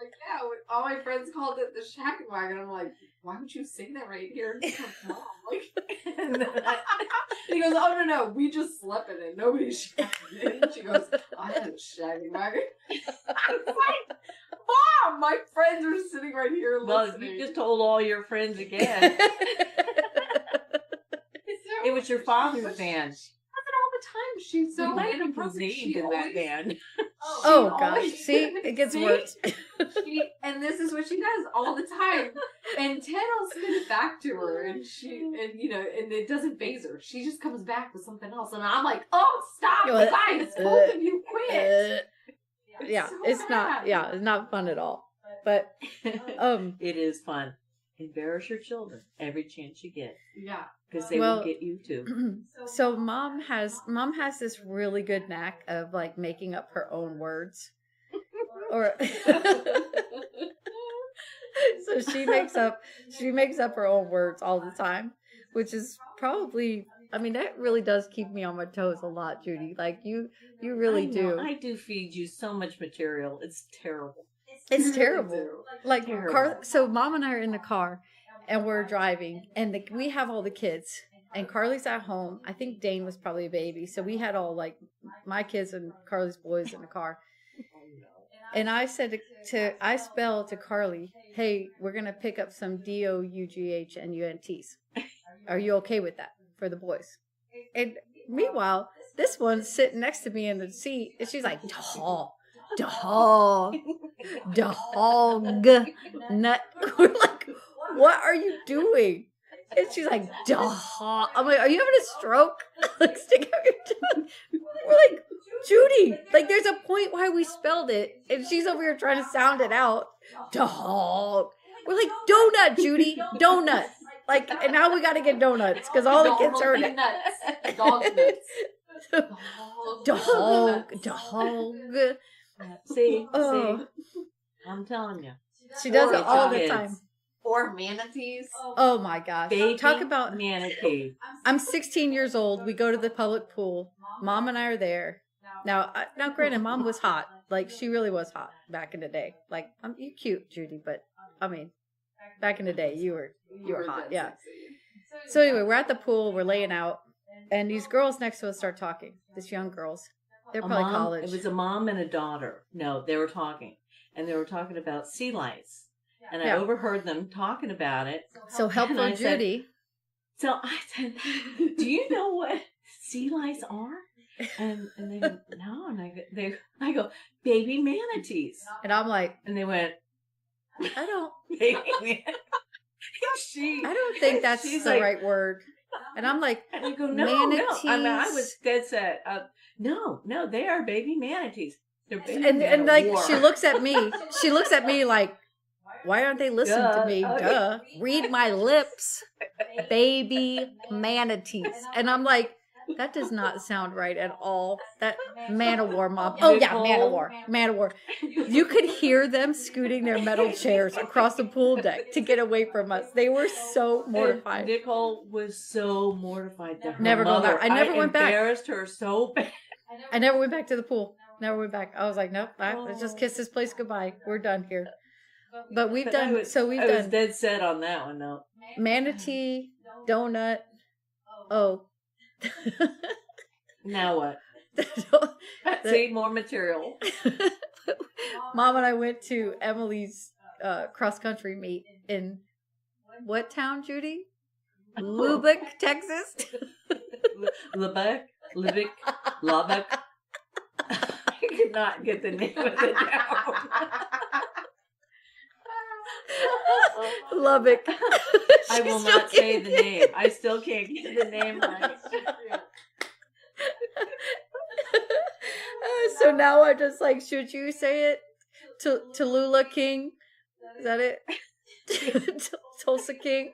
like, yeah, all my friends called it the shaggin' wagon. I'm like, why would you say that right here in front of Mom? Like, And then he goes, oh no, we just slept in it. Nobody shagged in it. She goes, I had a shaggin' wagon. I was like, Mom, my friends are sitting right here well, listening. you just told all your friends again. It was your father's van. She does it all the time. She's so You might be inappropriate. conceived She in that always- van. Oh, She gosh. always- See? It gets See? worse. And this is what she does all the time. And Ted will spin it back to her, and and it doesn't phase her. She just comes back with something else, and I'm like, oh, stop, You're like, guys, both of you quit. Yeah, so it's not. bad. Yeah, it's not fun at all. But it is fun. Embarrass your children every chance you get, Yeah. because they will get you too. so mom has this really good knack of like making up her own words, or so she makes up her own words all the time, which is probably, I mean, that really does keep me on my toes a lot, Judy. Like you really do. I do feed you so much material. It's terrible. It's terrible. Like Terrible. so mom and I are in the car and we're driving and we have all the kids and Carly's at home. I think Dane was probably a baby. So we had all like my kids and Carly's boys in the car. And I said I spelled to Carly, hey, we're going to pick up some DOUGH and UNTs. Are you okay with that for the boys? And meanwhile, this one's sitting next to me in the seat and she's like, dog, nut. We're like, what are you doing? And she's like, dog. I'm like, are you having a stroke? Like, stick out your tongue. We're like, Judy, like, there's a point why we spelled it, and she's over here trying to sound it out. Dog. We're like, donut, Judy, donut. Like, and now we got to get donuts because all the kids heard it. Nuts. Dog nuts. Dog. See, Oh. I'm telling you. She does Or it all the kids. time. Or manatees. Oh my gosh. Baby Talk about, manatee. I'm 16 years old. We go to the public pool. Mom and I are there. Now granted, Mom was hot. Like, she really was hot back in the day. Like, you cute, Judy, but I mean, back in the day, you were hot. Yeah. So anyway, we're at the pool. We're laying out. And these girls next to us start talking. These young girls. They're probably college. It was a mom and a daughter. No, they were talking. And they were talking about sea lice. And I overheard them talking about it. So helpful, And I said- Judy. So I said, do you know what sea lice are? And they go, no. And I go, baby manatees. And I'm like, And they went, I don't baby manatee. I don't think that's she's the like- right word. And I'm like, And I go, no. I mean, I manatees. was dead set. No, they are baby manatees. They're baby and like man-o-war. she looks at me. She looks at me like, why aren't they listening to me? Duh. Duh. Read my lips. Baby manatees. And I'm like, that does not sound right at all. That man-o-war, Mom. Oh yeah, man-o-war. You could hear them scooting their metal chairs across the pool deck to get away from us. They were so mortified. And Nicole was so mortified that her Never go mother, back. I never went back. Embarrassed her so bad. I never went back to the pool. Never went back. I was like, nope, let's just kiss this place goodbye. We're done here. But we've done. I was dead set on that one though. Manatee, donut. Oh. Now what? See, more material. Mom and I went to Emily's cross country meet in what town, Judy? Lubbock, Texas. Lubbock. I could not get the name of the town. Lubbock. I will She's not still say the getting name. I still can't get the name right. So now I just like, should you say it? Tallulah King? Is that it? Tulsa King?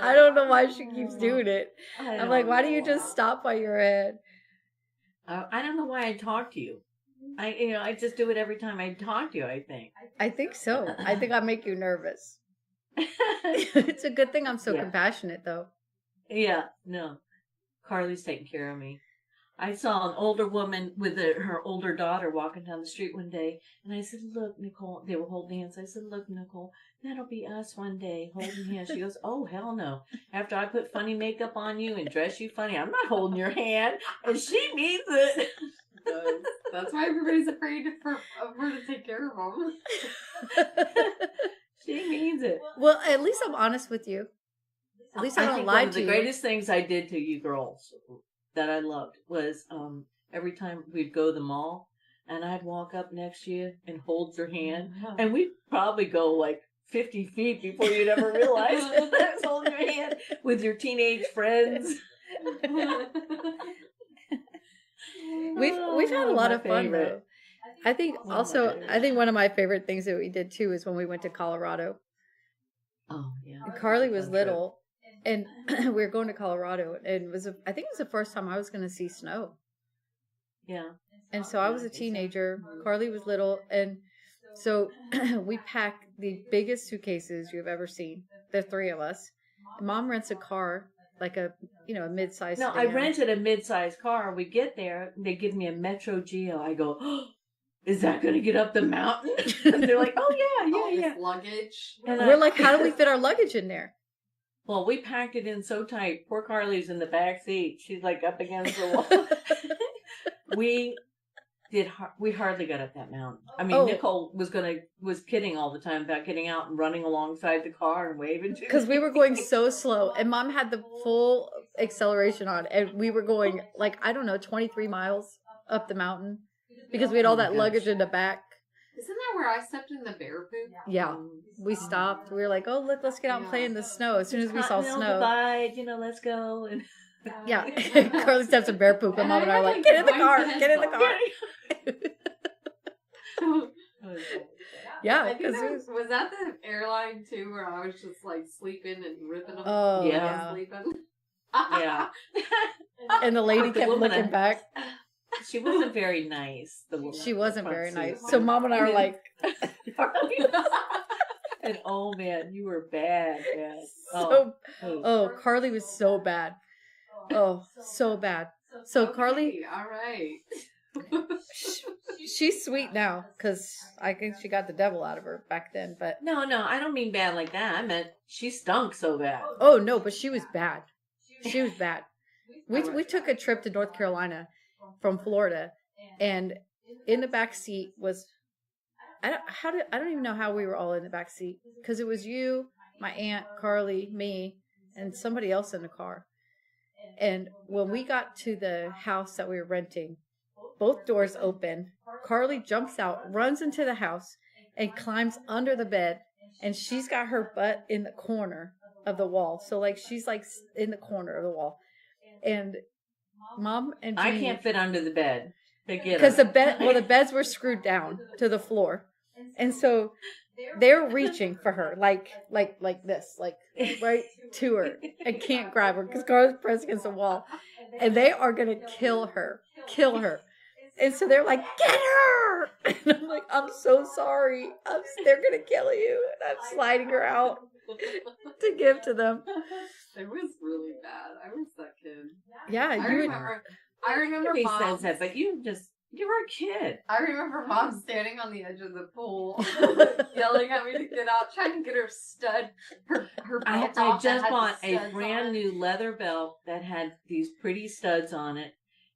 I don't know why she keeps doing it. I'm like, why do you just stop by your head? I don't know why I talk to you. I just do it every time I talk to you, I think. I think so. I think I make you nervous. It's a good thing I'm so compassionate, though. Yeah, no. Carly's taking care of me. I saw an older woman with her older daughter walking down the street one day, and I said, look, Nicole, they were holding hands. I said, look, Nicole, that'll be us one day, holding hands. She goes, oh, hell no. After I put funny makeup on you and dress you funny, I'm not holding your hand. And she means it. That's why everybody's afraid of her to take care of them. She means it. Well, at least I'm honest with you. At least I don't think lie one of to the you. greatest things I did to you girls that I loved was every time we'd go to the mall and I'd walk up next to you and hold your hand, and we'd probably go like 50 feet before you'd ever realize that I was holding your hand with your teenage friends. We've had a lot of fun though. I think Oh, my also goodness. I think one of my favorite things that we did too is when we went to Colorado. Oh yeah. And Carly was Fun trip. little, and we were going to Colorado, and I think it was the first time I was going to see snow. Yeah. And so I was a teenager. Carly was little, and so we packed the biggest suitcases you've ever seen. The three of us. Mom rents a car, like a mid-sized. No, I rented a mid-sized car. We get there, they give me a Metro Geo. I go, oh, is that going to get up the mountain? And they're like, oh All yeah. this luggage. And We're like, how do we fit our luggage in there? Well, we packed it in so tight. Poor Carly's in the back seat. She's like up against the wall. we hardly got up that mountain. I mean, Oh. Nicole was kidding all the time about getting out and running alongside the car and waving to Because we were going so slow, and Mom had the full acceleration on, and we were going like, I don't know, 23 miles up the mountain because we had all Oh my that gosh. luggage in the back. Isn't that where I stepped in the bear poop? Yeah, we stopped. We were like, oh look, let's get out and play in the snow. As soon as we saw Continental snow, Divide, let's go. And yeah, Carly steps in bear poop, and Mom and I are like, get in the car, get in the car. Yeah, I think because that was that the airline too, where I was just like sleeping and ripping up. Oh, yeah. Sleeping. yeah. and the lady The kept woman looking back. She wasn't very nice. The woman She wasn't front very seat. nice. So Mom and I are like, And oh man, you were bad. so. Oh. Oh, Carly was so bad. Oh, so bad. So Carly, All right. she's sweet now because I think she got the devil out of her back then. But No, I don't mean bad like that. I meant she stunk so bad. oh no, but she was bad. She was bad. We took a trip to North Carolina from Florida, and in the back seat was I don't even know how we were all in the back seat because it was you, my aunt, Carly, me, and somebody else in the car. And when we got to the house that we were renting, both doors open. Carly jumps out, runs into the house, and climbs under the bed. And she's got her butt in the corner of the wall. So, like, she's, like, in the corner of the wall. And Mom and I Jeannie, can't fit under the bed. because the beds were screwed down to the floor. And so they're reaching for her, like this, like right to her, and can't grab her because Carla's pressed against the wall, and they are gonna kill her. And so they're like, get her! And I'm like, I'm so sorry. They're gonna kill you. And I'm sliding her out to give to them. It was really bad. I was that kid. Yeah, I you would. remember He Mom. says that, but you were a kid. I remember Mom standing on the edge of the pool, yelling at me to get out, trying to get her stud, her belt I off that just had the bought a studs brand on it. new leather belt that had these pretty studs on it.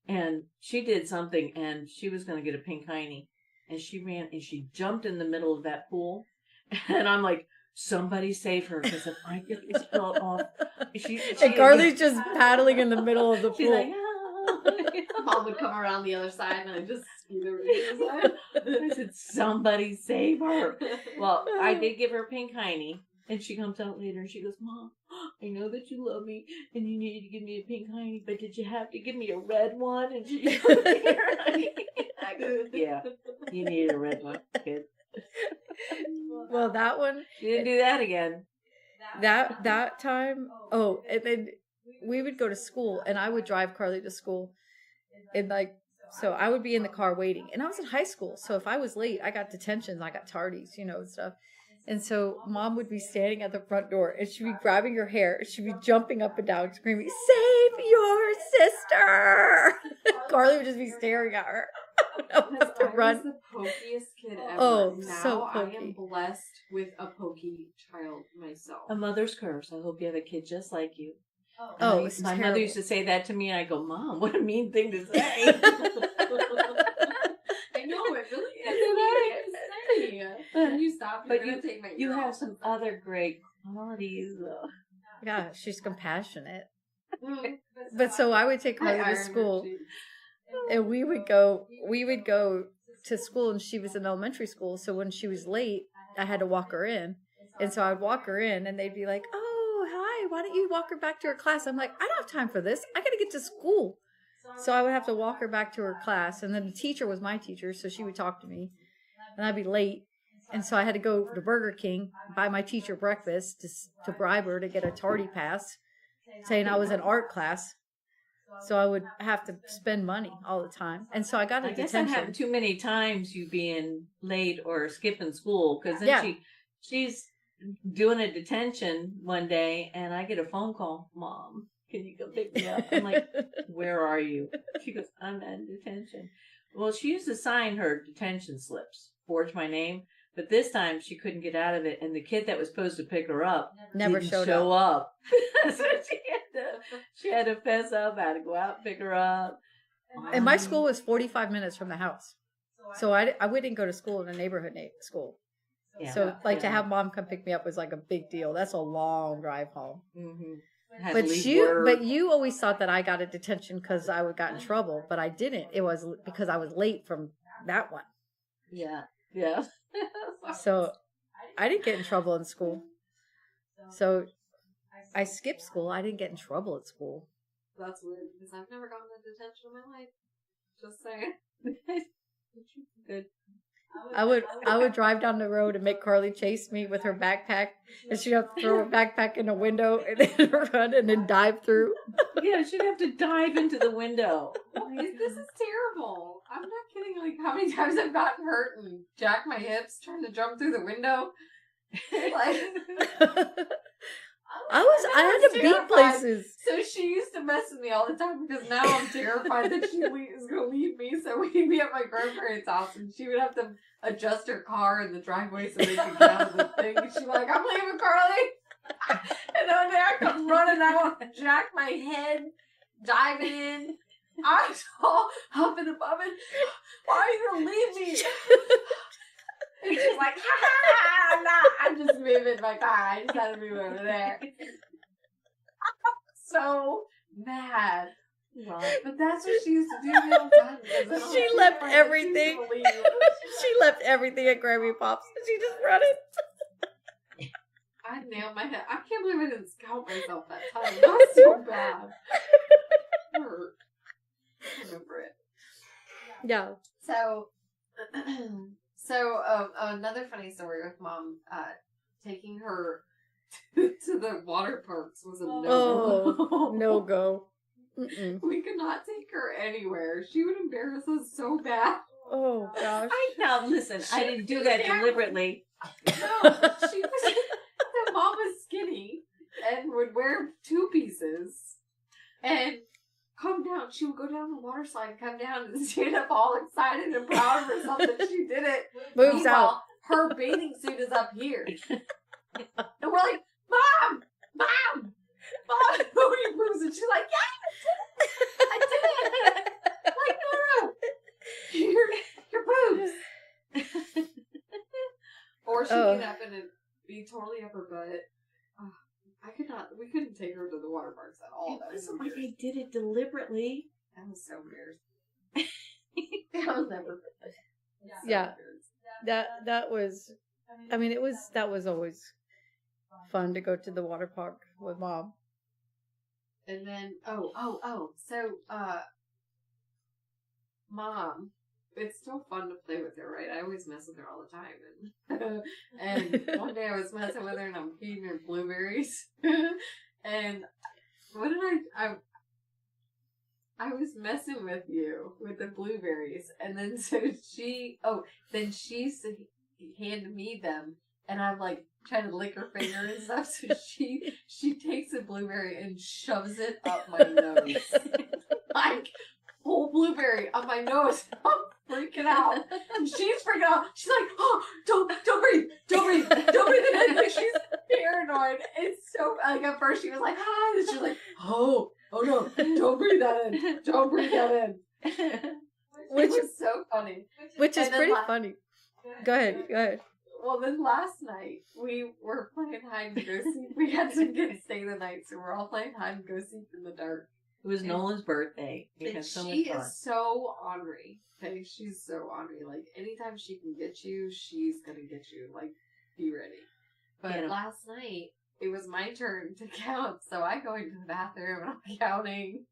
And she did something, and she was going to get a pink hiney. And she ran, and she jumped in the middle of that pool. And I'm like, somebody save her, because if I get this belt off... And Carly's just paddling in the middle of the She's pool. like, "Ah." Mom would come around the other side, and I just either way. I said, somebody save her. Well, I did give her a pink hiney. And she comes out later and she goes, Mom, I know that you love me and you needed to give me a pink hiney, but did you have to give me a red one? And she I go, yeah, you needed a red one, kid. Well, that one. You didn't do that again. That time, oh, and then we would go to school, and I would drive Carly to school, and like, so I would be in the car waiting, and I was in high school, so if I was late, I got detentions, I got tardies, and stuff, and so Mom would be standing at the front door, and she'd be grabbing her hair, and she'd be jumping up and down, screaming, "Save your sister!" Carly would just be staring at her. I would have to I run. was the pokiest kid ever. Oh, now so I pokey. am blessed with a pokey child myself. A mother's curse. I hope you have a kid just like you. Oh, And it's my terrible. mother used to say that to me, and I go, Mom, what a mean thing to say. I know it really is. Can you stop? You're But gonna take my You ear have off. some other great qualities, though. Yeah, she's compassionate. Mm. But so I would take Carly to Iron her school, cheeks. and we would go to school, and she was in elementary school, so when she was late, I had to walk her in. And so I'd walk her in, and they'd be like, "Oh, hi, why don't you walk her back to her class?" I'm like, "I don't have time for this. I got to get to school." So I would have to walk her back to her class, and then the teacher was my teacher, so she would talk to me, and I'd be late. And so I had to go to Burger King, buy my teacher breakfast to bribe her to get a tardy pass, saying I was in art class. So I would have to spend money all the time. And so I got a I guess detention. I happened too many times, you being late or skipping school, because then Yeah. she's doing a detention one day, and I get a phone call, Mom, can you go pick me up? I'm like, where are you? She goes, I'm in detention. Well, she used to sign her detention slips, forge my name, but this time she couldn't get out of it, and the kid that was supposed to pick her up Never didn't showed show up. up. So she had to fess up. I had to go out and pick her up. And my school was 45 minutes from the house. So I wouldn't go to school in a neighborhood school. Yeah. So like to have Mom come pick me up was like a big deal. That's a long drive home. Mm-hmm. But you always thought that I got a detention because I got in trouble, but I didn't. It was because I was late from that one. Yeah. So I didn't get in trouble in school. So I skipped school. I didn't get in trouble at school. That's weird because I've never gotten a detention in my life. Just saying. Good. I would drive down the road and make Carly chase me with her backpack, and she'd have to throw her backpack in the window and then run and then dive through. Yeah, she'd have to dive into the window. This is terrible. I'm not kidding. Like how many times I've gotten hurt and jacked my hips trying to jump through the window. Like I had to beat places. So she used to mess with me all the time because now I'm terrified that she is going to leave me. So we'd be at my grandparents' house and she would have to adjust her car in the driveway so they could get out of the thing. And she's like, I'm leaving, Carly. And then I come running out, jack my head, diving in. I'm all huffing and puffing. Why are you going to leave me? And she's like, I'm not. I'm just moving my car. I just had to move over there. So mad. Right. But that's what she used to do to me all the time. She left everything. She left everything at Grammy Pops. She just run it. I nailed my head. I can't believe I didn't scalp myself that time. That was so bad. It hurt. I remember it. Yeah. So another funny story with Mom taking her to the water parks was a no-go. Oh, no go. Mm-mm. We could not take her anywhere. She would embarrass us so bad. Oh gosh. Now listen, I didn't do that deliberately. No, she was. The mom was skinny and would wear two pieces and come down. She would go down the water slide, come down, and stand up all excited and proud of herself that she did it. Moves Meanwhile, out. her bathing suit is up here, and we're like, "Mom, nobody moves," and she's like, "Yeah, I did it." Like, no, your boobs. Or she'd get up and it'd be totally up her butt. We couldn't take her to the water parks at all. It That was so wasn't like weird. I did it deliberately. That was so weird. That was never. Yeah. That was, I mean, that was always fun to go to the water park with Mom. And then, so, Mom, it's still fun to play with her, right? I always mess with her all the time. And one day I was messing with her and I'm feeding her blueberries. And what did I was messing with you with the blueberries. And then she handed me them. And I'm like trying to lick her finger and stuff. So she takes a blueberry and shoves it up my nose. Like, whole blueberry up my nose. I'm freaking out. And she's freaking out. She's like, "Oh, don't breathe. Don't breathe it in." Like, she's paranoid. It's so, like, at first she was like, "Hi." And she's like, oh no, don't breathe that in. Don't breathe that in. Which was so funny. Which is And then pretty funny. Go ahead. Well, then last night, we were playing hide and go seek. We had some kids stay the night, so we're all playing hide and go seek in the dark. It was Nolan's birthday. We And had so she much fun. is so ornery. Okay, she's so ornery. Like, anytime she can get you, she's gonna get you. Like, be ready. But Yeah. last night, it was my turn to count, so I go into the bathroom and I'm counting.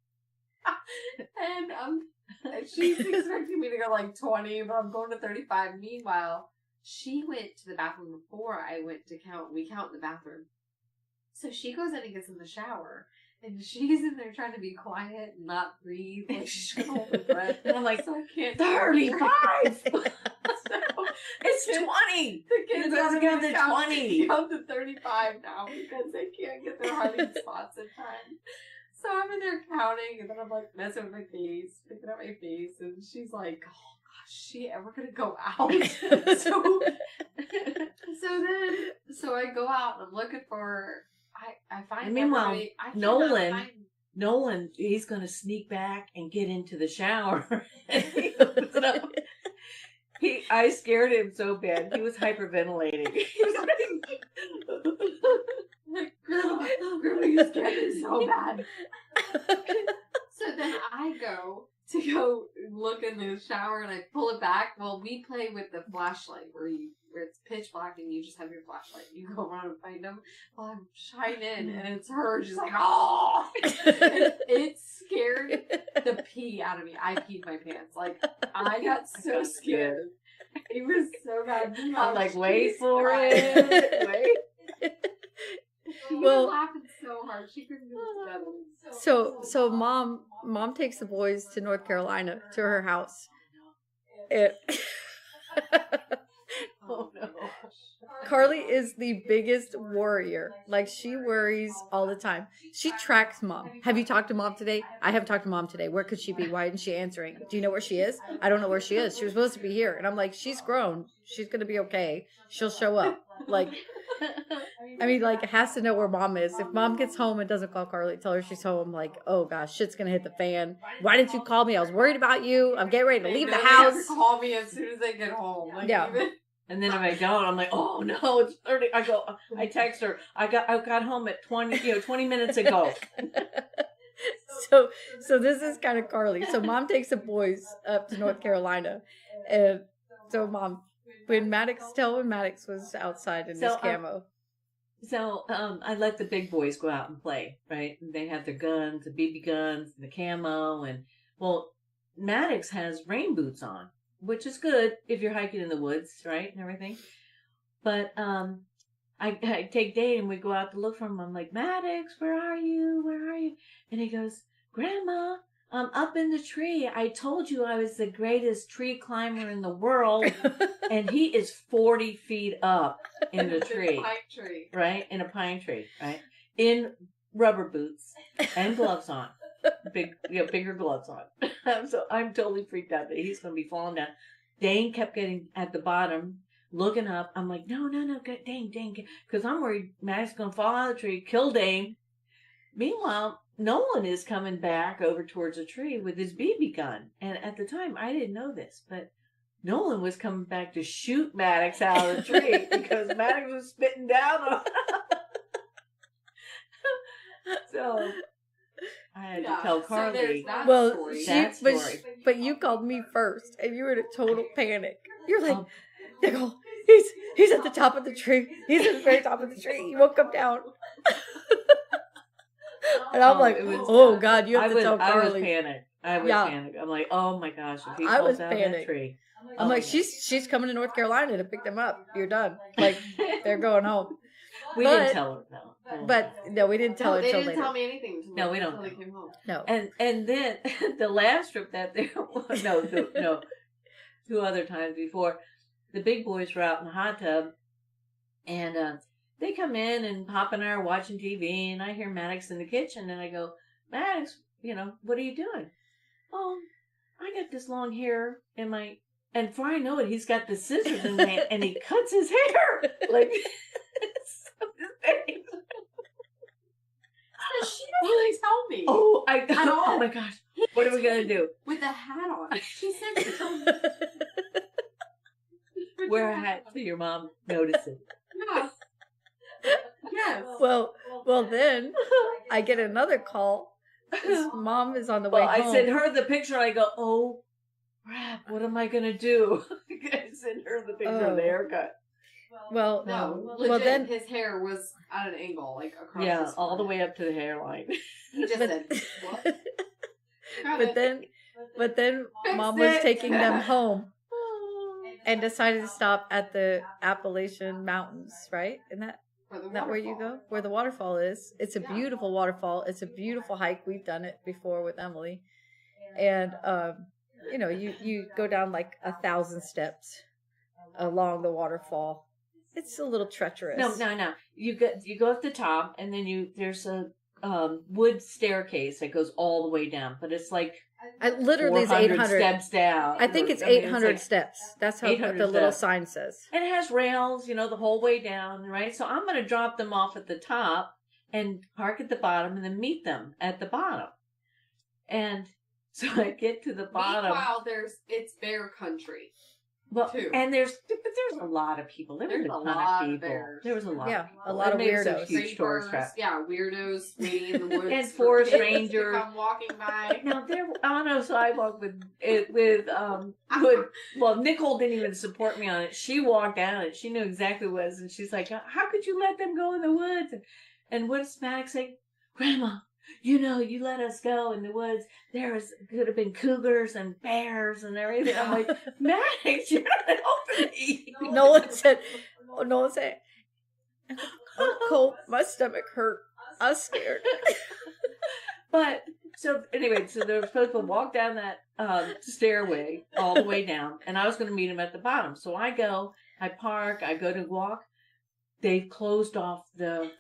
And she's expecting me to go like 20, but I'm going to 35. Meanwhile, she went to the bathroom before I went to count. We count in the bathroom. So she goes in and gets in the shower. And she's in there trying to be quiet and not breathe. Like she's going to hold her breath. And I'm like, So I can't 35! So, It's 20! the kids Let's have go to to count 20. to 35 now because they can't get their hiding spots in time. So I'm in there counting, and then I'm like messing with my face, picking up my face, and she's like, "Oh gosh, is she ever gonna go out?" so I go out and I'm looking for. I find. And meanwhile, everybody- I cannot Nolan- find- Nolan, he's going to sneak back and get into the shower. And he opens it up. I scared him so bad. He was hyperventilating. He was like, Grandma, you scared me so bad. So then I go to go look in the shower and I pull it back. Well, we play with the flashlight where it's pitch black and you just have your flashlight. You go around and find them. Well, I'm shine in and it's her. She's like, oh! It scared the pee out of me. I peed my pants. Like, I got so scared. It was so bad. I'm like, wait for it. Wait. She Well- was laughing so hard. She couldn't do it together. So mom takes the boys to North Carolina to her house. It, Oh, no. Carly is the biggest worrier. Like, she worries all the time. She tracks mom. Have you talked to mom today? I haven't talked to mom today. Where could she be? Why isn't she answering? Do you know where she is? I don't know where she is. She was supposed to be here. And I'm like, she's grown. She's going to be okay. She'll show up. Like, I mean, like, has to know where mom is. If mom gets home and doesn't call Carly, tell her she's home. Like, oh gosh, shit's going to hit the fan. Why didn't you call me? I was worried about you. I'm getting ready to leave the They have to house. call me as soon as they get home. Like, Yeah. even- And then if I don't, I'm like, oh no, it's 30. I text her. I got home at 20 minutes ago. So this is kind of Carly. So mom takes the boys up to North Carolina, and so mom, when Maddox was outside in his So, camo. So I let the big boys go out and play, right? And they have their guns, the BB guns, the camo, and well, Maddox has rain boots on, which is good if you're hiking in the woods, right, and everything. But I take Dave and we go out to look for him. I'm like, Maddox, where are you? Where are you? And he goes, Grandma, I'm up in the tree. I told you I was the greatest tree climber in the world. And he is 40 feet up in the tree. Pine tree. Right? In a pine tree, right? In rubber boots and gloves on. Bigger gloves on. So I'm totally freaked out that he's going to be falling down. Dane kept getting at the bottom, looking up. I'm like, no, Dane, because I'm worried Matt's going to fall out of the tree, kill Dane. Meanwhile, Nolan is coming back over towards the tree with his BB gun. And at the time, I didn't know this, but Nolan was coming back to shoot Maddox out of the tree because Maddox was spitting down on him. So I had to tell So Carly. there's that Well, story. That story. but you called me first, and you were in a total panic. You're like, Um, Nicole, he's at the top of the tree. He's at the very top of the tree. He won't come down. And I'm Oh, like, it was- oh God, you have I to was tell Carly. panicked. I was Yeah. panicked. I'm like, oh my gosh, if he I was falls out of that panicked. tree. I'm like, she's coming to North Carolina to pick them up. You're done. Like, they're going home. We but- didn't tell her though. But no, we didn't tell her they till didn't later. tell me anything until, No, we don't until they know. came home. No. And then the last trip that they no, 2 other times before, the big boys were out in the hot tub, and they come in and Pop and I are watching TV, and I hear Maddox in the kitchen, and I go, Maddox, what are you doing? Oh, I got this long hair in my, and before I know it, he's got the scissors in his hand, and he cuts his hair like. She doesn't tell me. Oh, At all. oh my gosh. What are we going to do? With a hat on. She said to tell me. Wear a hat so your mom notices. Yes. Yes. well, then I get another call. His mom is on the way Well, I home. sent her the picture and I go, oh, crap, what am I going to do? I sent her the picture of the haircut. Well, No, well legit, then his hair was at an angle, like across Yeah, his all the forehead. way up to the hairline. He just said, what? but then Fixed Mom was it. taking them home and decided to stop at the Appalachian Mountains, right? Isn't that where you go? Where the waterfall is. It's a beautiful waterfall. It's a beautiful hike. We've done it before with Emily. And you go down like 1,000 steps along the waterfall. It's a little treacherous. No. You go at the top, and then there's a wood staircase that goes all the way down. But it's like literally it's 800 steps down. I think it's 800 steps. That's how the little sign says. And it has rails, the whole way down, right? So I'm going to drop them off at the top and park at the bottom, and then meet them at the bottom. And so I get to the bottom. Meanwhile, it's bear country. Well, too. And there's a lot of people. There was a lot of people. Bears. There was a lot. Yeah, of people. a lot of weirdos. Huge tourist trap. Yeah, weirdos waiting in the woods. And for forest kids rangers. to come walking by. Now there on a sidewalk with Nicole didn't even support me on it. She walked down it. She knew exactly what it was, and she's like, "How could you let them go in the woods?" And what does Maddox say? Grandma, you let us go in the woods. Could have been cougars and bears and everything. I'm like, Maddox, you're not helping me. Nolan said, Uncle, my stomach hurt. I was scared. But so anyway, so they were supposed to walk down that stairway all the way down, and I was going to meet him at the bottom. So I park, I go to walk. They've closed off the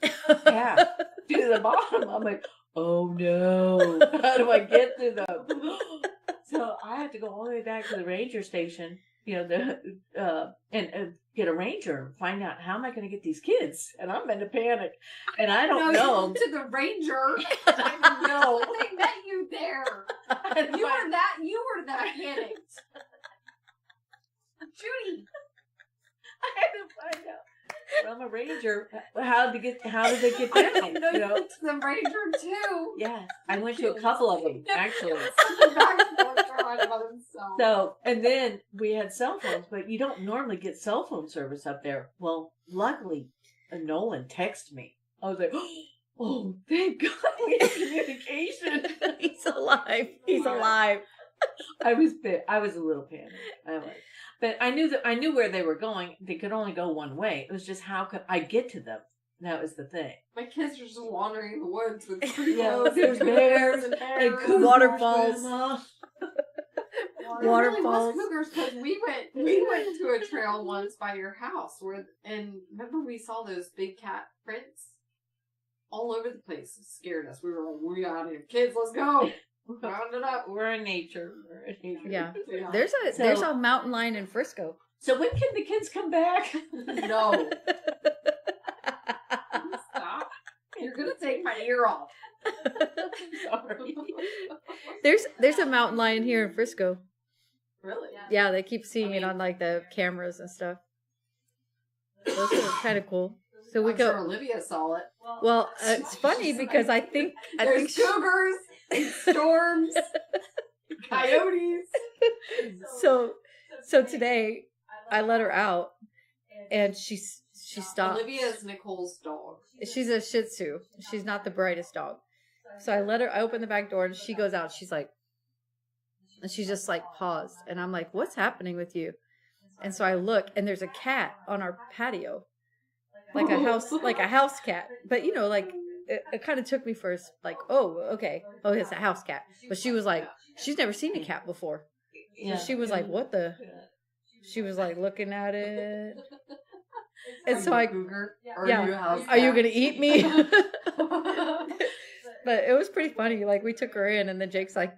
path to the bottom. I'm like, oh no, how do I get to them? So I had to go all the way back to the ranger station, and get a ranger and find out how am I going to get these kids. And I'm in a panic, and I don't know. You went to the ranger. I know. They met you there. You were that panicked. Judy. I had to find out from a ranger how did they get down? You went to the ranger too. Yes, I went to a couple of them actually. So, So, and then we had cell phones, but you don't normally get cell phone service up there. Well, luckily, Nolan texted me. I was like, oh, thank God we have communication. He's alive. He's alive. I was a little panicked. I was. But I knew where they were going. They could only go one way. It was just how could I get to them? That was the thing. my kids are just wandering in the woods with Yeah, creepos there's and bears and and bears. Waterfalls. There really was Waterfalls. cougars because we went to a trail once by your house and remember we saw those big cat prints all over the place. It scared us. We were like, we out here, kids, let's go. Round it up. We're in nature. Yeah. Yeah. There's a mountain lion in Frisco. So when can the kids come back? No. Stop. You're gonna take my ear off. Sorry. There's a mountain lion here in Frisco. Really? Yeah, they keep seeing it on like the cameras and stuff. Those are kind of cool. So we I'm go. sure Olivia saw it. Well, it's funny because I think There's cougars, storms, coyotes. so today I let her out and she stopped. Olivia is Nicole's dog. She's a Shih Tzu. She's not the brightest dog. So I open the back door and she goes out. She's like, and she just like paused. And I'm like, what's happening with you? And so I look and there's a cat on our patio. Like a house cat. But like it kind of took me first, like, oh, okay. Oh, it's a house cat. But she was like, she's never seen a cat before. So she was like, what the? She was like looking at it. And so cougar? yeah, are you going to eat me? But it was pretty funny. Like we took her in and then Jake's like,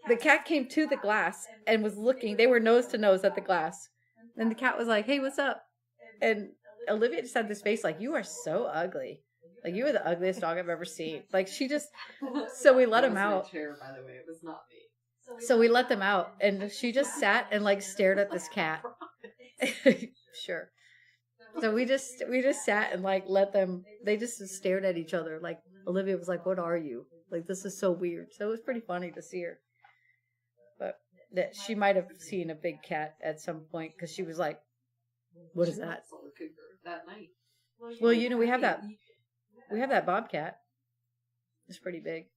the cat came to the glass and was looking. They were nose to nose at the glass. And the cat was like, hey, what's up? And Olivia just had this face like, you are so ugly. Like, you are the ugliest dog I've ever seen. Like, she just... So we let him out. My chair, by the way. It was not me. So we let them out. And she just sat and, like, stared at this cat. Sure. So we just sat and, like, let them... They just stared at each other. Like, Olivia was like, what are you? Like, this is so weird. So it was pretty funny to see her. But that she might have seen a big cat at some point because she was like, what is that? Saw the cougar that night. Well, we have that bobcat. It's pretty big.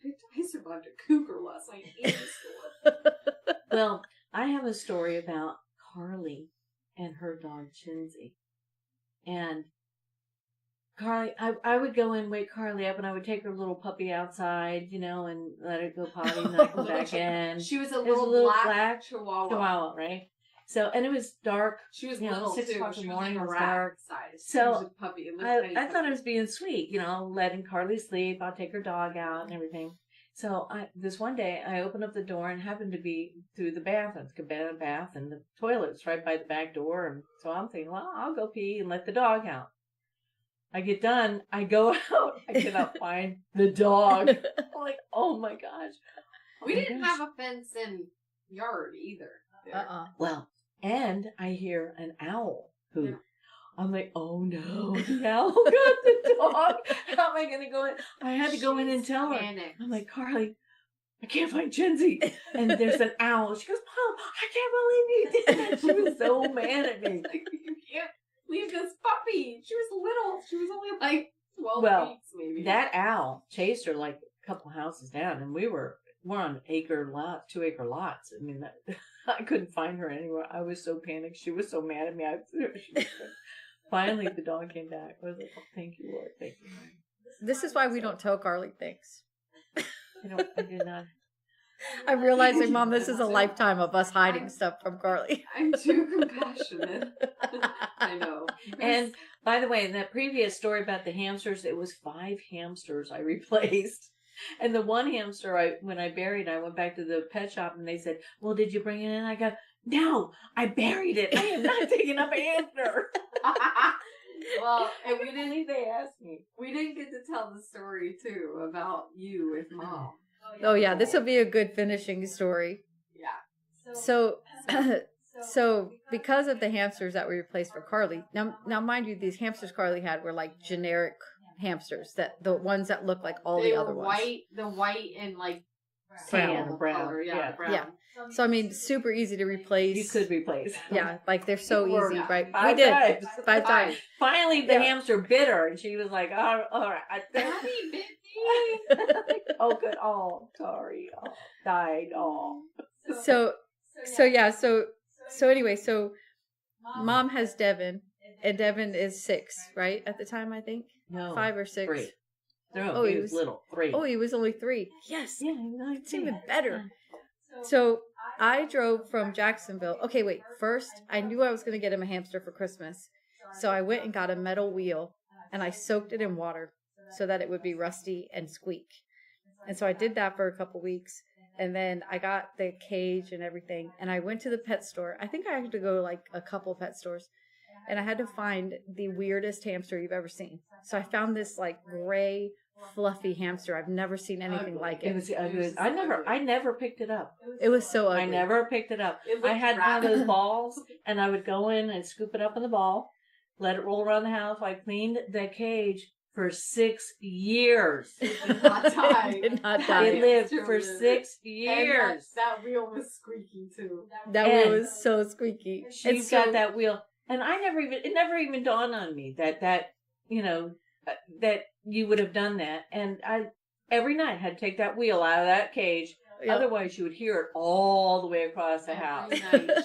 I survived a cougar last night in the store. Well, I have a story about Carly and her dog Chinsey. And Carly, I would go and wake Carly up, and I would take her little puppy outside, and let her go potty, and then I'd come back in. She was a It was little black Chihuahua. Chihuahua, right? So, and it was dark. She was You know, little 6 too. o'clock in She the was like morning, a it was rat dark. size. So, she was a puppy. A little tiny I thought puppy. I was being sweet, letting Carly sleep. I'll take her dog out and everything. So this one day I opened up the door and happened to be through the bath, and the bath and the toilet's right by the back door. And so I'm thinking, well, I'll go pee and let the dog out. I get done. I go out. I cannot find the dog. I'm like, oh my gosh. We didn't have a fence in yard either. Well, and I hear an owl hoot. I'm like, oh no, the owl got the dog. How am I going to go in? I had to go in and tell her. Panicked. I'm like, Carly, I can't find Chinsey. And there's an owl. She goes, Mom, I can't believe you did that. She was so mad at me. Like, you can't leave this puppy. She was little. She was only like 12 weeks, maybe. That owl chased her like a couple houses down, and we're on 2-acre lots. I mean, I couldn't find her anywhere. I was so panicked. She was so mad at me. Finally, the dog came back. I was like, oh, thank you, Lord. Thank you, Lord. This is why we don't tell Carly things. I did not. I'm realizing, Mom, this is a lifetime of us hiding stuff from Carly. I'm too compassionate. I know. And by the way, in that previous story about the hamsters, it was 5 hamsters I replaced. And the one hamster, when I buried, I went back to the pet shop and they said, well, did you bring it in? I go, no, I buried it. I am not taking up a hamster. Well, and we didn't. They asked me. We didn't get to tell the story too about you with Mom. Oh yeah, this will be a good finishing story. Yeah. So, so because of the hamsters that we replaced for Carly, now mind you, these hamsters Carly had were like generic hamsters, that the ones that look like all They the were other ones. the white and like Brown. color. Yeah, brown. Yeah. So I mean, super easy to replace. You could replace. Yeah, like they're so Or easy, right? 5 We did times. 5 times. Finally, the Yeah. hamster bit her, and she was like, oh, all right. Daddy bit me. Oh, good. Oh, sorry. Oh, died. Oh. So anyway, so Mom has Devin, and Devin is 6, right? At the time, I think No. 5 or 6. 3. No, Oh, he he was was- little. 3. Oh, he was only 3. Yes, yeah, he was it's even better. So I drove from Jacksonville. Okay, wait. First, I knew I was going to get him a hamster for Christmas. So I went and got a metal wheel and I soaked it in water so that it would be rusty and squeak. And so I did that for a couple weeks. And then I got the cage and everything. And I went to the pet store. I think I had to go like a couple pet stores. And I had to find the weirdest hamster you've ever seen. So I found this like gray, fluffy hamster. I've never seen anything like It it. was ugly. I never picked it up. It was so ugly. I never picked it up. It I looked had one of rabbit. those balls, and I would go in and scoop it up in the ball, let it roll around the house. I cleaned the cage for 6 years. Did not die. It did not die. It lived Sure for did. 6 And years. that wheel was squeaky too. That And wheel was so squeaky. She's And so- got that wheel, and it never even dawned on me that you would have done that. And I every night had to take that wheel out of that cage. Yeah. Otherwise, you would hear it all the way across the house.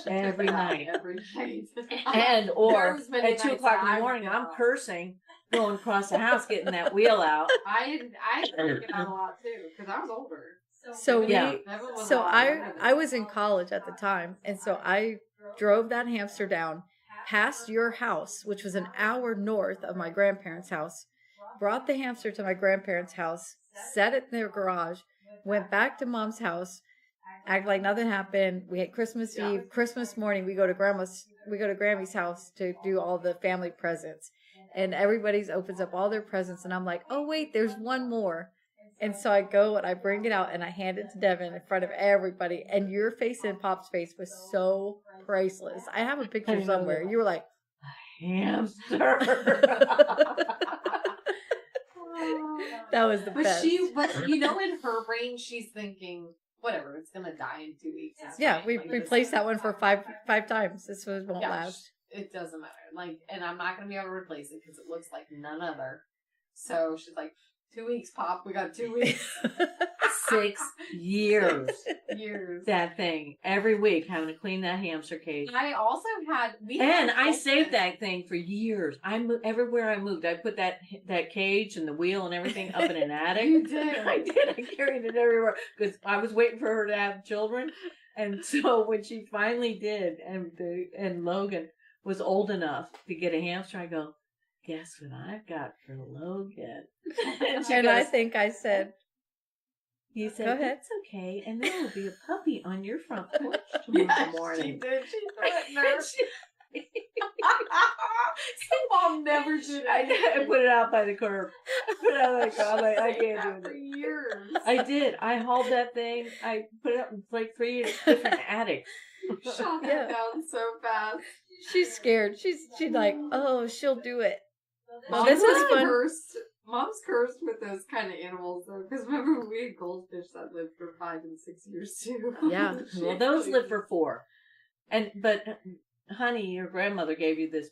Every night. Every Every night. And or There was many at 2 nights o'clock in that I the morning, would I'm get out. cursing, going across the house, getting that wheel out. I took it out a lot too because I was older. So Yeah. I was in college at the time, and so I drove that hamster down past your house, which was an hour north of my grandparents' house, brought the hamster to my grandparents' house, set it in their garage, went back to Mom's house, act like nothing happened. We had Christmas Yeah. Eve. Christmas morning, we go to Grammy's house to do all the family presents. And everybody's opens up all their presents, and I'm like, oh wait, there's one more. And so I go and I bring it out and I hand it to Devin in front of everybody. And your face and Pop's face was so priceless. I have a picture somewhere. You were like, Hamster. that was the But best. but in her brain, she's thinking, whatever, it's gonna die in 2 weeks. It's Yeah, fine. we Like, replaced this- that one for five times. This one won't Yeah, last. It doesn't matter. And I'm not gonna be able to replace it because it looks like none other. So she's like, 2 weeks, Pop. We got 2 weeks. 6 years. Years. That thing every week, having to clean that hamster cage. I also had. And I saved that thing for years. Everywhere I moved, I put that cage and the wheel and everything up in an attic. You did. I did. I carried it everywhere because I was waiting for her to have children. And so when she finally did, and Logan was old enough to get a hamster, I go, guess what I've got for Logan? And I think I said, you said, go ahead. that's okay, and there will be a puppy on your front porch tomorrow morning. She did. She threatened her. Mom never did. I put it out by the curb. I put it out by the curb. I'm like, I can't do for it. years. I did. I hauled that thing. I put it up in like 3 different attics. Shot that Yeah. down so fast. she's scared. She's like, oh, she'll do it. Well, Mom's this was kinda fun. Cursed. Mom's cursed with those kind of animals, though. Because remember, we had goldfish that lived for 5 and 6 years too. Yeah. Well, those live for 4. But honey, your grandmother gave you this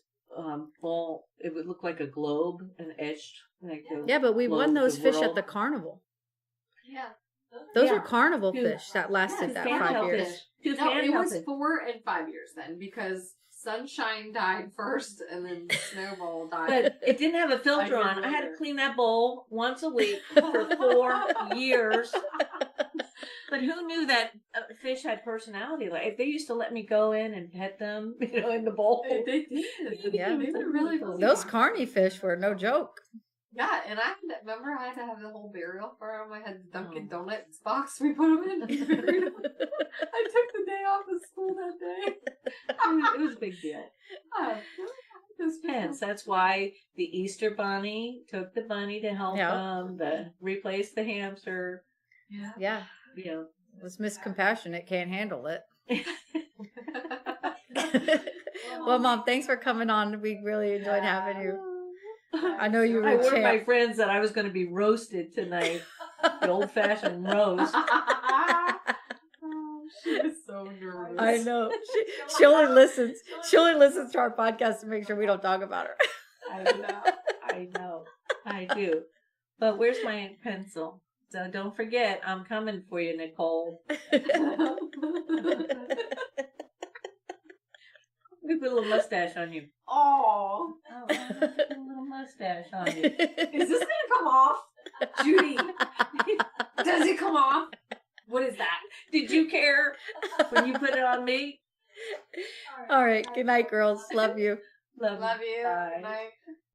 ball. It would look like a globe and etched. Like the Yeah, but we globe won of those the fish at world. the carnival. Yeah. Those Yeah. were carnival Two- fish that lasted Yeah, that fan 5 helping. years. 2 No, fan it was helping. 4 and 5 years then, because Sunshine died first, and then Snowball died. But it didn't have a filter I on. I had to remember. clean that bowl once a week for 4 years. But who knew that fish had personality? Like they used to let me go in and pet them, in the bowl. They did. Yeah. They were really Those carny fish were no joke. Yeah, and I had to have the whole burial for them. I had the Dunkin' Donuts box we put them in. And buried 'em. I took the day off of school that day. It was a big deal. Those people- Hence, that's why the Easter bunny took the bunny to help Yeah. replace the hamster. Yeah. Yeah. You It was Miss Compassionate can't handle it. know. Well, Mom, thanks for coming on. We really enjoyed having you. I know you were I a warned my champ. friends that I was going to be roasted tonight. The old-fashioned roast. She was so nervous. I know. She only listens. She only listens to our podcast to make sure we don't talk about her. I know. I do. But where's my pencil? So don't forget, I'm coming for you, Nicole. We put a little mustache on you. Oh, Oh, put a little mustache on you. is this gonna come off, Judy? Does it come off? What is that? Did you care when you put it on me? All right. Good night, girls. Love you. Love Love you. Bye. Good night.